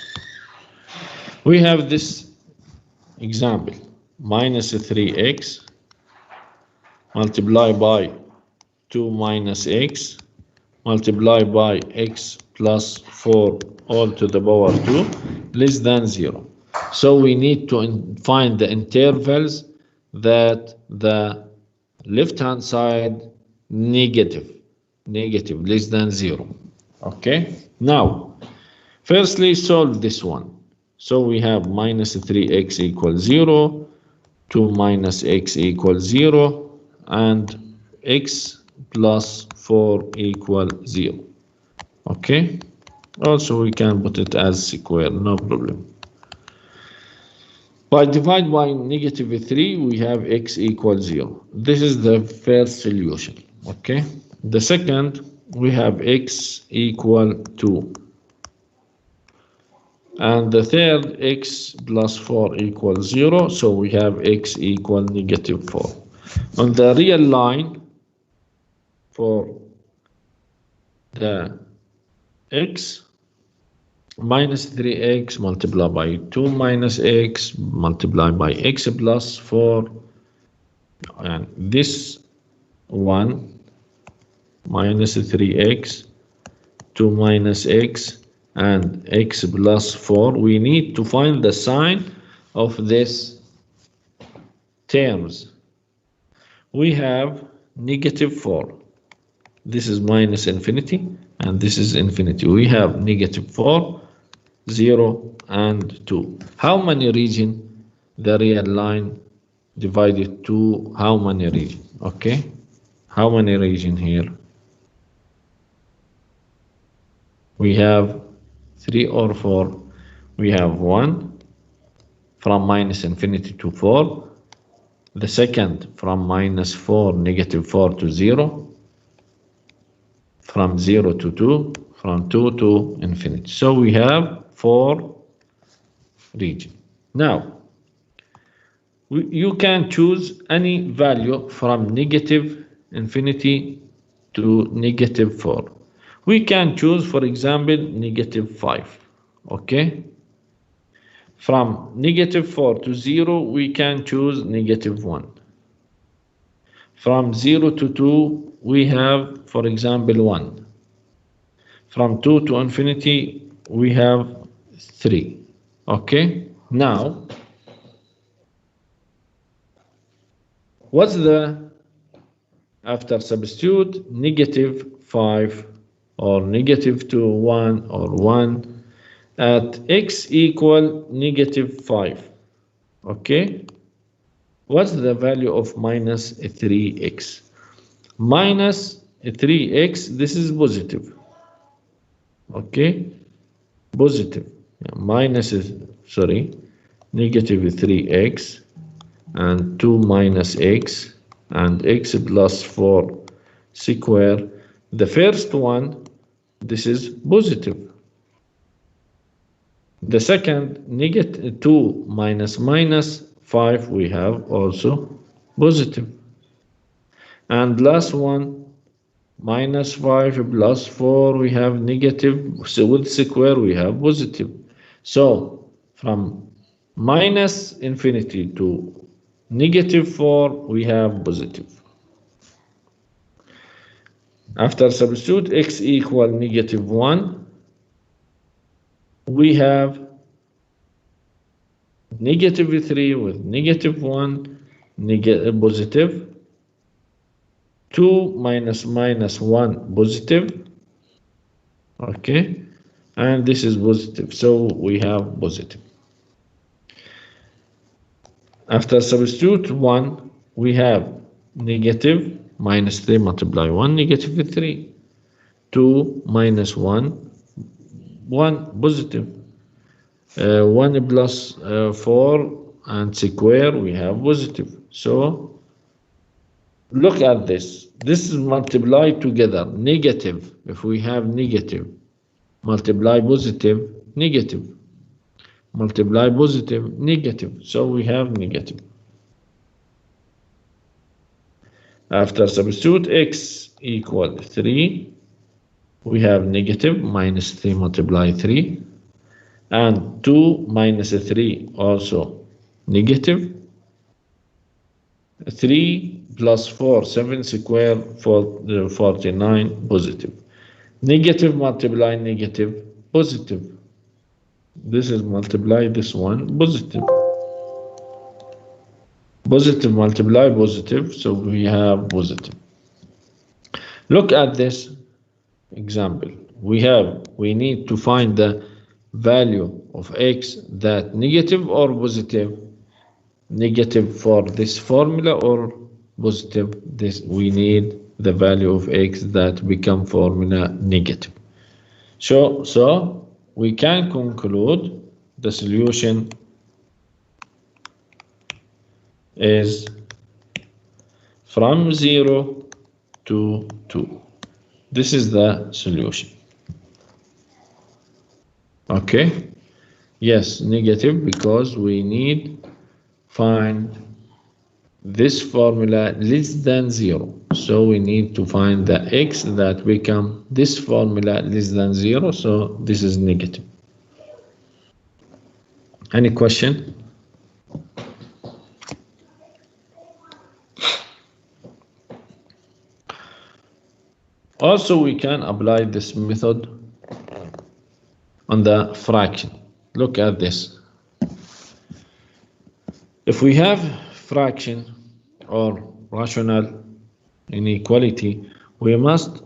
Speaker 1: We have this example, minus 3x multiplied by 2 minus x multiplied by x plus 4 all to the power 2 less than 0. So we need to find the intervals that the left-hand side negative less than 0. Okay, now firstly solve this one. So we have minus 3x equals 0, 2 minus x equals 0, and x plus 4 equals 0. Okay, also we can put it as square, no problem. By divide by negative 3, we have x equals 0. This is the first solution. Okay, the second, we have x equal 2. And the third, x plus 4 equals 0. So we have x equal negative 4. On the real line, for the x, minus 3x multiplied by 2 minus x multiplied by x plus 4, and this one minus 3x 2 minus x and x plus 4. We need to find the sign of this terms. We have negative 4. This is minus infinity and this is infinity. We have negative 4, 0 and 2. How many region the real line divided to how many region? Okay, how many region here? We have 3 or 4. We have 1 from minus infinity to 4. The second from minus 4, negative 4 to 0. From 0 to 2. From 2 to infinity. So we have 4 region. Now, you can choose any value from negative infinity to negative 4. We can choose, for example, negative 5. Okay? From negative 4 to 0, we can choose negative 1. From 0 to 2, we have, for example, 1. From 2 to infinity, we have 3. Okay? Now, what's the, after substitute, negative 5 or negative 2, 1 or 1 at x equal negative 5. Okay? What's the value of minus 3x? Minus 3x, this is positive. Okay? Positive. Minus is, sorry, negative 3x and 2 minus x and x plus 4 square. The first one, this is positive. The second, negative 2 minus minus 5, we have also positive. And last one, minus 5 plus 4, we have negative. So with square, we have positive. So from minus infinity to negative 4, we have positive. After substitute x equal negative 1, we have negative 3 with negative 1, positive, 2 minus minus 1 positive, okay, and this is positive, so we have positive. After substitute 1, we have negative minus 3 multiply 1, negative 3, 2 minus 1, 1 positive, 1 plus 4 and square, we have positive. So look at this. This is multiplied together. Negative. If we have negative, multiply positive, negative. Multiply positive, negative. So we have negative. After substitute x equal 3, we have negative minus 3 multiply 3. And 2 minus 3 also negative. 3 plus 4, 7 square, 49 positive. Negative multiply negative, positive. This is multiply this one, positive. Positive multiply positive, so we have positive. Look at this example. We need to find the value of x that negative or positive. Negative for this formula or positive, this we need the value of x that become formula negative. So we can conclude the solution is from 0 to 2. This is the solution. Okay, yes, negative, because we need find this formula less than 0. So we need to find the x that become this formula less than 0. So this is negative. Any question? Also, we can apply this method on the fraction. Look at this. If we have fraction or rational inequality, we must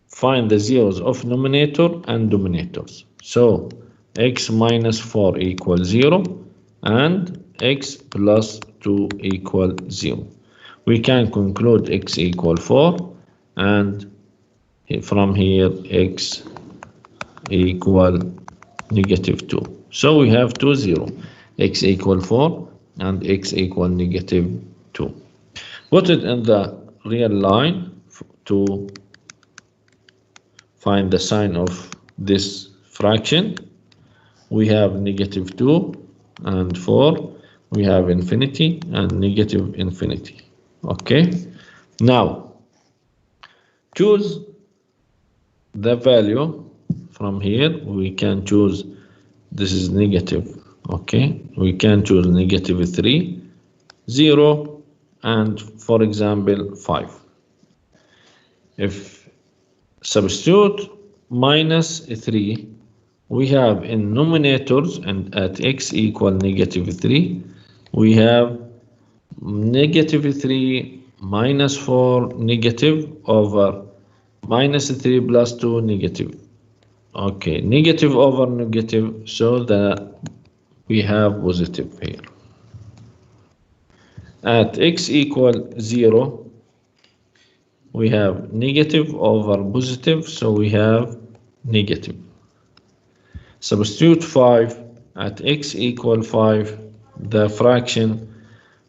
Speaker 1: find the zeros of numerator and denominators. So x minus 4 equals 0 and x plus 2 equals 0. We can conclude x equal 4 and from here x equal negative 2. So we have 2 0, x equal 4 and x equal negative 2. Put it in the real line to find the sign of this fraction. We have negative 2 and 4. We have infinity and negative infinity. Okay, now choose the value from here. We can choose, this is negative. Okay, we can choose negative 3, 0, and for example 5. If substitute minus 3, we have in numerators and at x equal negative 3, we have negative 3 minus 4 negative over minus 3 plus 2 negative. Okay, negative over negative, so that we have positive here. At x equal 0, we have negative over positive, so we have negative. Substitute 5 at x equal 5, the fraction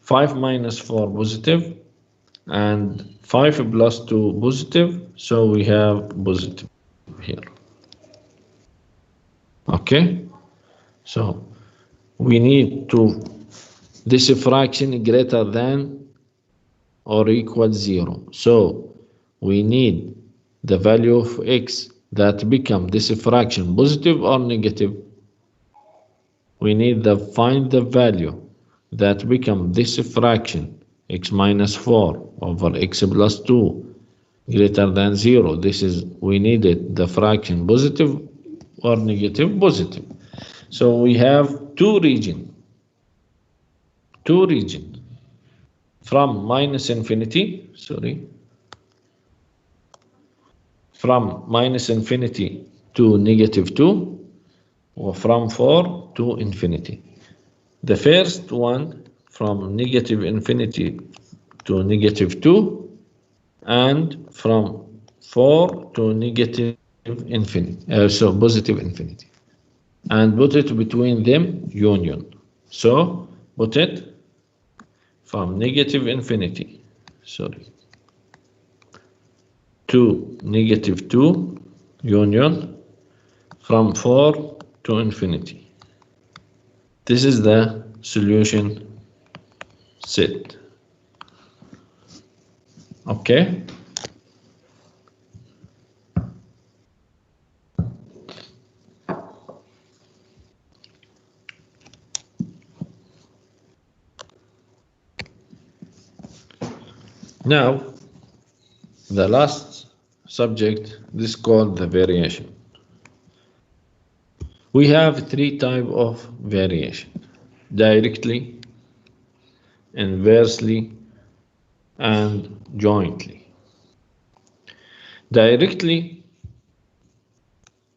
Speaker 1: 5 minus 4 positive and 5 plus 2 positive, so we have positive here. Okay, so we need to this fraction greater than or equal 0. So we need the value of x that become this fraction positive or negative. We need to find the value that become this fraction x minus 4 over x plus 2 greater than 0. This is, we needed the fraction positive or negative, positive. So we have two regions from minus infinity, from minus infinity to negative 2, or from 4 to infinity. The first one from negative infinity to negative 2, and from 4 to negative infinity, so positive infinity, and put it between them union. So put it from negative infinity, to negative 2 union, from 4 to infinity. This is the solution set. Okay. Now, the last subject, this is called the variation. We have three types of variation: directly, inversely, and jointly. Directly,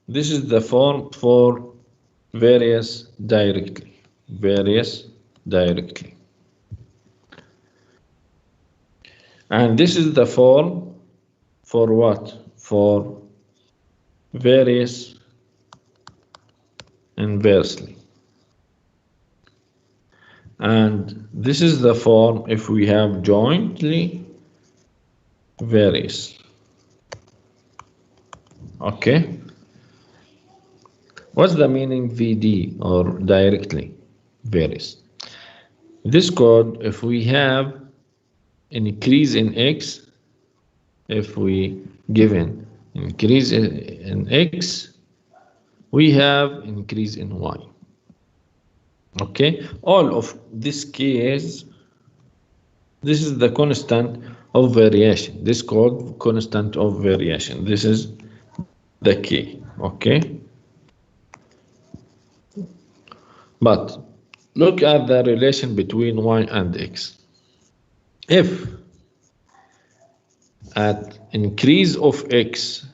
Speaker 1: this is the form for various directly. And this is the form for what? For various inversely. And this is the form if we have jointly various. Okay? What's the meaning VD or directly various? This code, if we have an increase in X, if we given increase in X, we have increase in Y. Okay, all of this case, this is the constant of variation. This called constant of variation. This is the key. Okay, but look at the relation between Y and X. If at increase of X,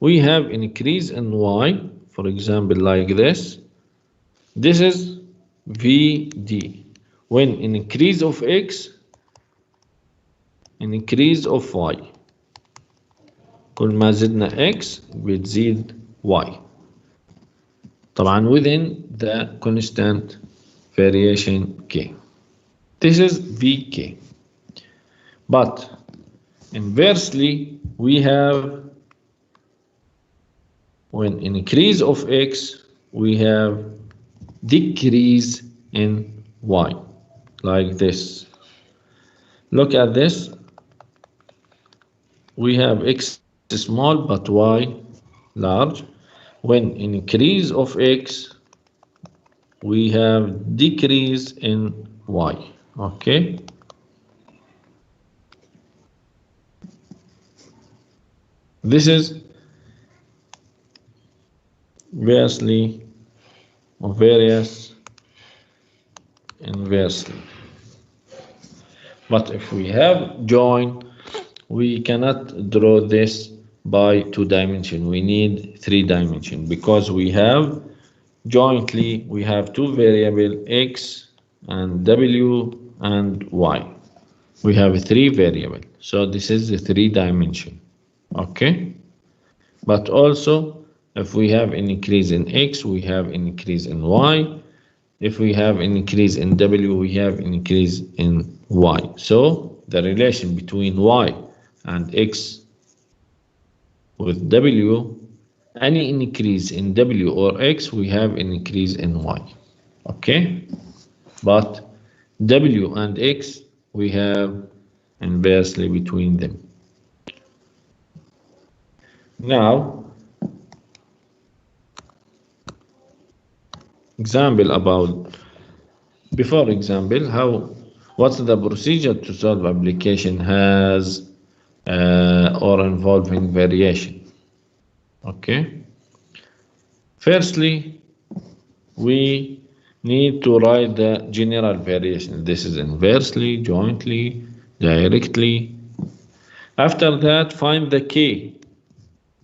Speaker 1: we have increase in Y, for example, like this. This is VD. When increase of X, increase of Y. كل ما زدنا X بتزيد Y. طبعا within the constant variation K. This is VK. But inversely, we have when increase of X, we have decrease in Y, like this. Look at this. We have X small but Y large. When increase of X, we have decrease in Y. Okay. This is inversely or various inversely. But if we have join, we cannot draw this by 2 dimensions. We need 3 dimensions because we have jointly, we have 2 variables X and W and Y. We have 3 variables. So this is the 3 dimension. Okay. But also, if we have an increase in X, we have an increase in Y. If we have an increase in W, we have an increase in Y. So the relation between Y and X with W, any increase in W or X, we have an increase in Y. Okay? But W and X, we have inversely between them. Now, example about, before example, what's the procedure to solve application has or involving variation? Okay. Firstly, we need to write the general variation. This is inversely, jointly, directly. After that, find the K,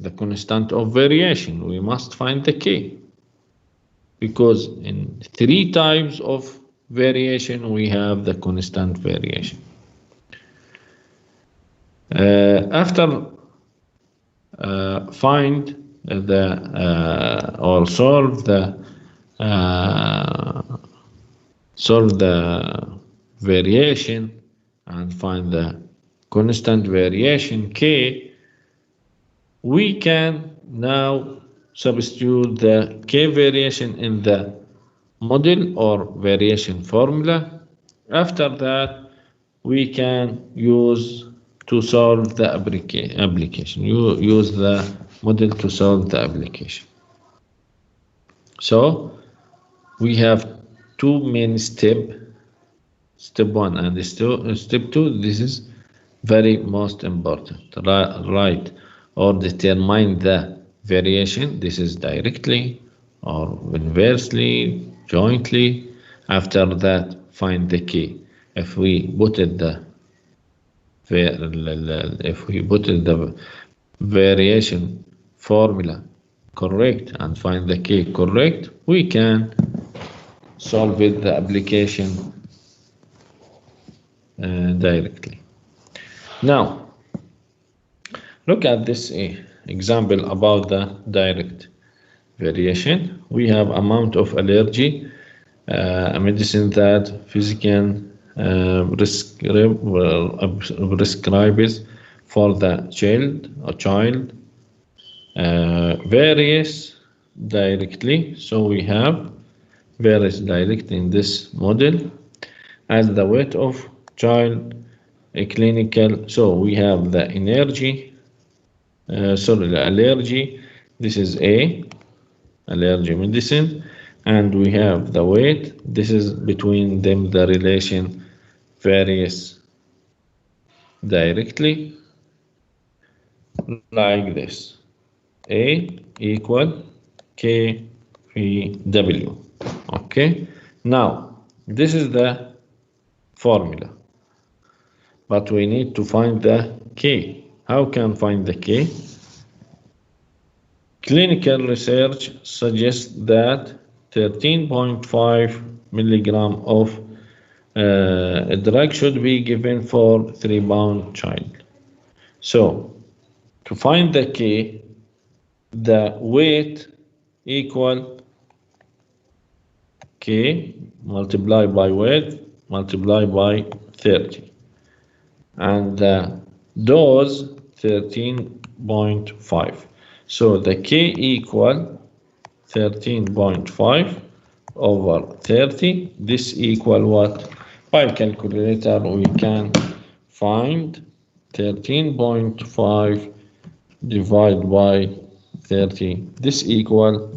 Speaker 1: the constant of variation. We must find the K, because in 3 types of variation we have the constant variation. After find the or solve the variation and find the constant variation K, we can now substitute the K variation in the model or variation formula. After that, we can use to solve the application. You use the model to solve the application. So we have 2 main steps, step 1 and step 2. This is very most important. Write or determine the variation. This is directly or inversely, jointly. After that, find the key. If we put it the variation formula correct and find the key correct, we can solve it the application directly. Now, look at this example about the direct variation. We have amount of allergy, a medicine that physician prescribes for the child varies directly. So we have varies directly in this model as the weight of child a clinical. So we have the energy, the allergy. This is A, allergy medicine, and we have the weight. This is between them the relation varies directly like this. A equal K V W. Okay. Now this is the formula, but we need to find the K. How can find the K? Clinical research suggests that 13.5 milligram of a drug should be given for 3-pound child. So to find the K, the weight equal K multiplied by weight multiplied by 30, and the dose 13.5. So the K equal 13.5 over 30. This equal what? By calculator we can find 13.5 divided by 30. This equal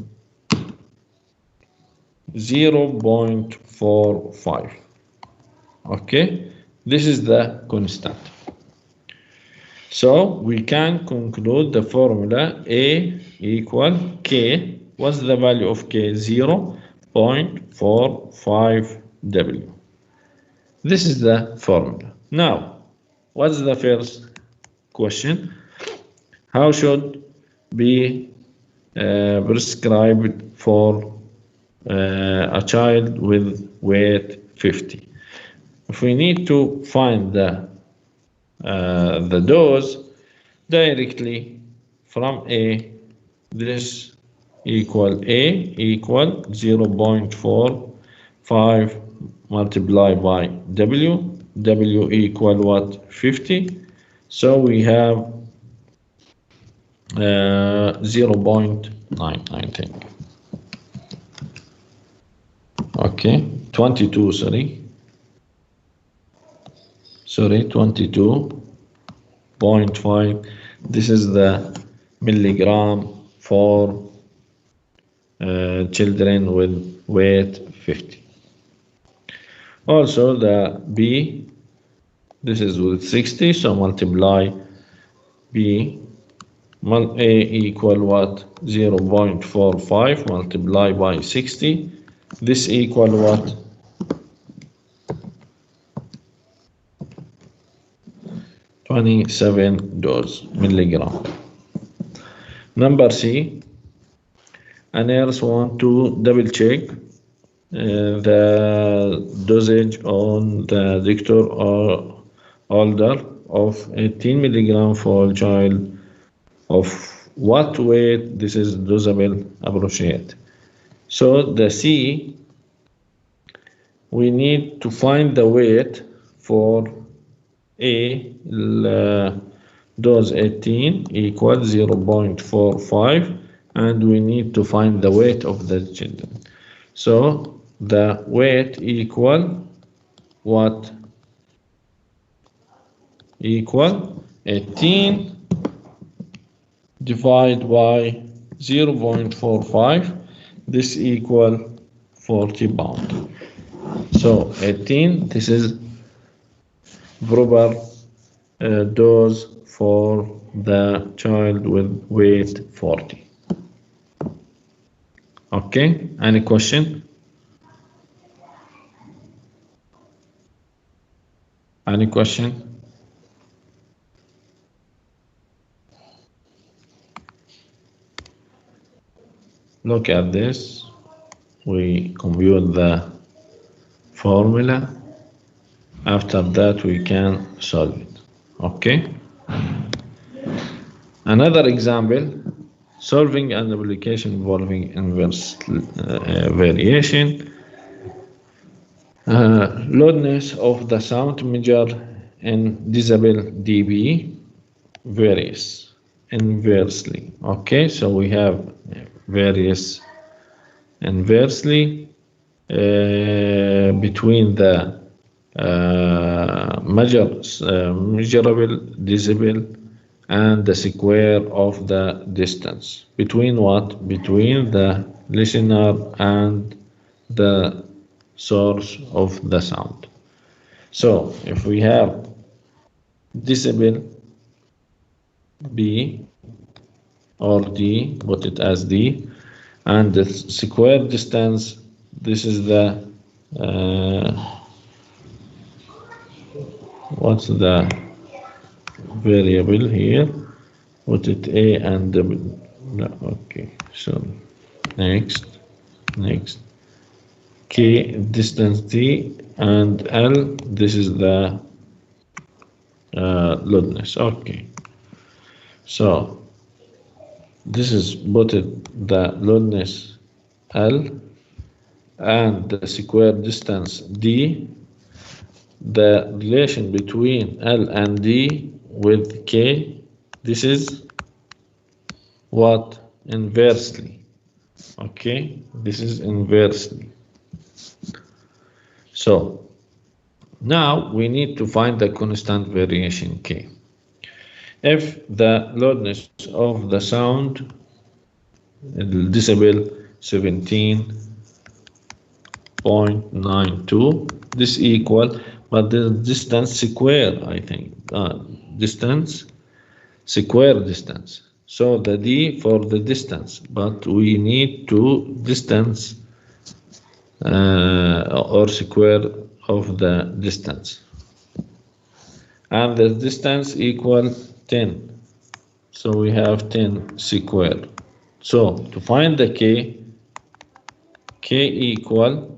Speaker 1: 0.45. Okay, this is the constant. So we can conclude the formula A equal K. What's the value of K? 0.45 W. This is the formula. Now, what's the first question? How should be prescribed for a child with weight 50? If we need to find the dose directly from A, this equal A equal 0.45 multiplied by W. W equal what? 50. So we have 0.9, I think. Okay, 22, sorry, 22.5. This is the milligram for children with weight 50. Also the B, this is with 60, so multiply B. A equal what? 0.45 multiplied by 60. This equal what? 27 dose milligram. Number C, a nurse want to double check the dosage on the doctor or order of 18 milligram for child of what weight? This is dosable appropriate. So the C, we need to find the weight for A, dose 18 equals 0.45, and we need to find the weight of the children. So the weight equal what? Equal 18 divided by 0.45. This equal 40 pound. So 18, this is proper dose for the child with weight 40. Okay, any question? Any question? Look at this. We compute the formula. After that, we can solve it. Okay. Another example, solving an application involving inverse variation. Loudness of the sound measured in decibel dB varies inversely. Okay, so we have various inversely between the measurable decibel and the square of the distance. Between what? Between the listener and the source of the sound. So if we have decibel B or D, put it as D, and the square distance, this is the what's the variable here? Put it A and W. No, okay, so next, K distance D and L, this is the loudness. Okay, so this is put it the loudness L and the square distance D. The relation between L and D with K, this is what? Inversely. Okay, this is inversely. So now we need to find the constant variation K. If the loudness of the sound, decibel 17.92, this equal, but the distance square, I think, distance, square distance. So the D for the distance, but we need to distance or square of the distance. And the distance equal 10. So we have 10 square. So to find the K equal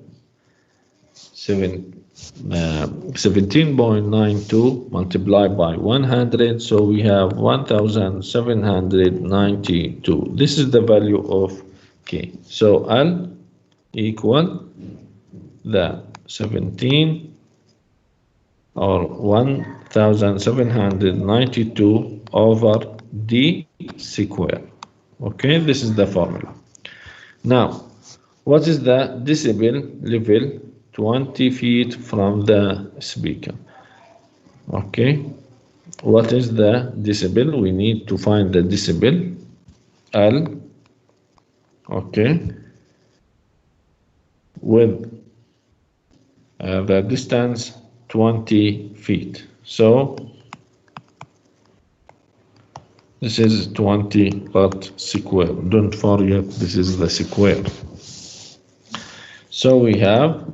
Speaker 1: 17.92 multiplied by 100, so we have 1792. This is the value of K. So L equal the 17 or 1792 over D square. Okay, this is the formula. Now, what is the decibel level 20 feet from the speaker? Okay, what is the decibel? We need to find the decibel L, okay, with the distance 20 feet. So this is 20 but square. Don't forget this is the square. So we have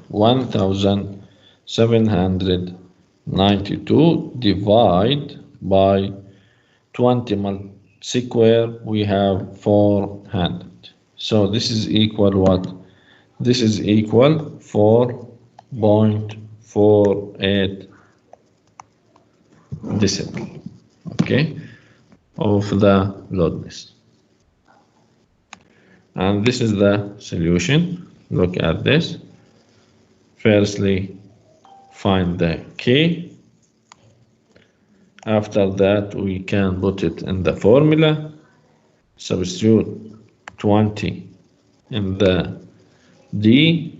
Speaker 1: 1792 divide by 20 square, we have 400. So this is equal what? This is equal 4.48 decibel, okay, of the loudness. And this is the solution. Look at this. Firstly, find the K. After that, we can put it in the formula. Substitute 20 in the D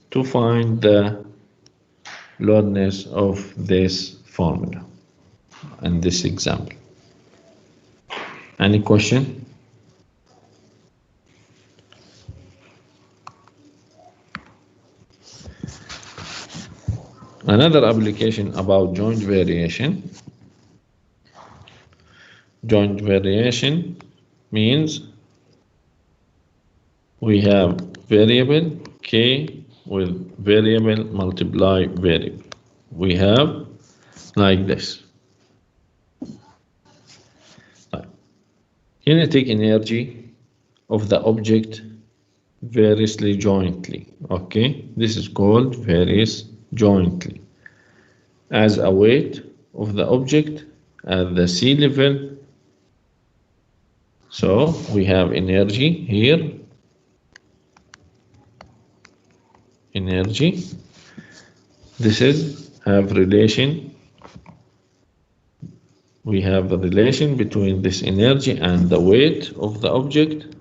Speaker 1: to find the loudness of this formula in this example. Any question? Another application about joint variation. Joint variation means we have variable k with variable multiply variable. We have like this. Kinetic energy of the object variously jointly. Okay, this is called varies jointly as a weight of the object at the sea level. So we have energy here, energy. This is have relation. We have a relation between this energy and the weight of the object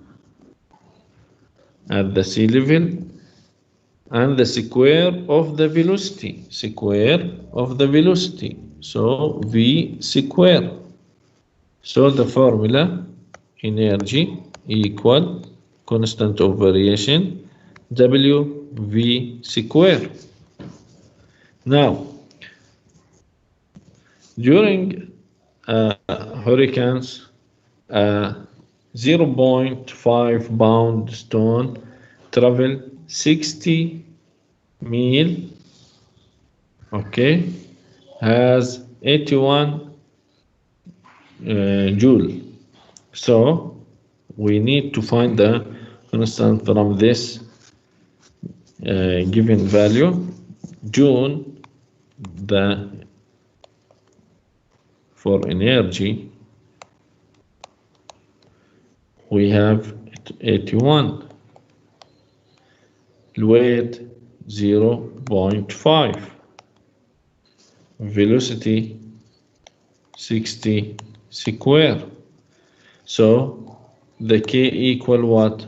Speaker 1: at the sea level, and the square of the velocity, so v square. So the formula energy equal constant of variation w v square. Now during hurricanes, 0.5 pound stone travel 60 mile, okay, has 81 joule. So we need to find the constant from this given value. Joule, for energy, we have 81. Weight 0.5. Velocity 60 square. So the K equal what?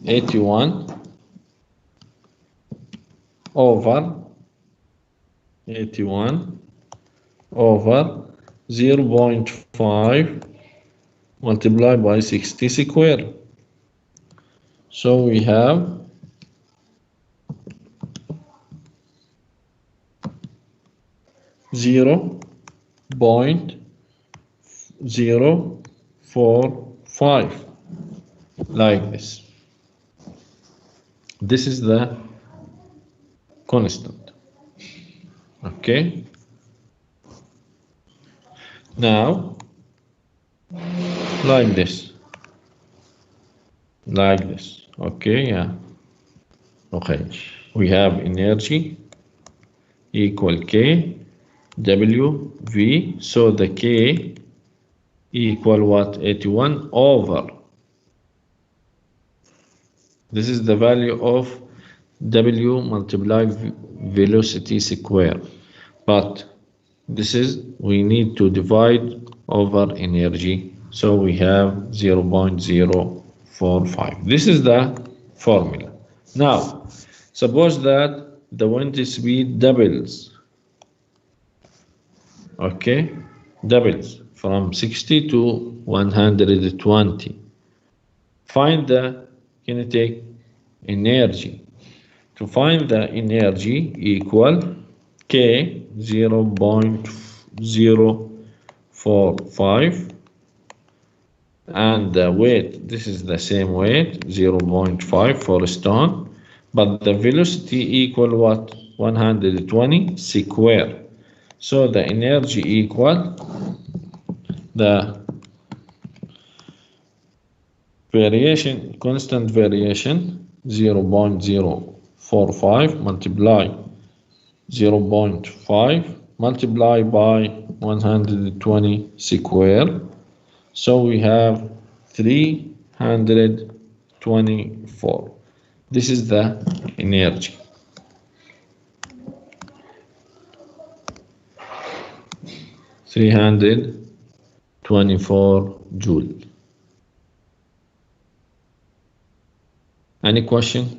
Speaker 1: 81 over 0.5 multiplied by 60 square. So we have 0.045 like this. This is the constant. Okay. Now like this. Okay, yeah. Okay. We have energy equal K W V. So the K equal what? 81 over. This is the value of W multiplied velocity square. But this is, we need to divide over energy. So we have 0.045. This is the formula. Now, suppose that the wind speed doubles. Okay, doubles from 60 to 120. Find the kinetic energy. To find the energy equal K 0.045 and the weight, this is the same weight, 0.5 for stone, but the velocity equal what? 120 square. So the energy equal the variation, constant variation 0.045 multiply 0.5 multiply by 120 square. So we have 324. This is the energy. (324 joule). Any question?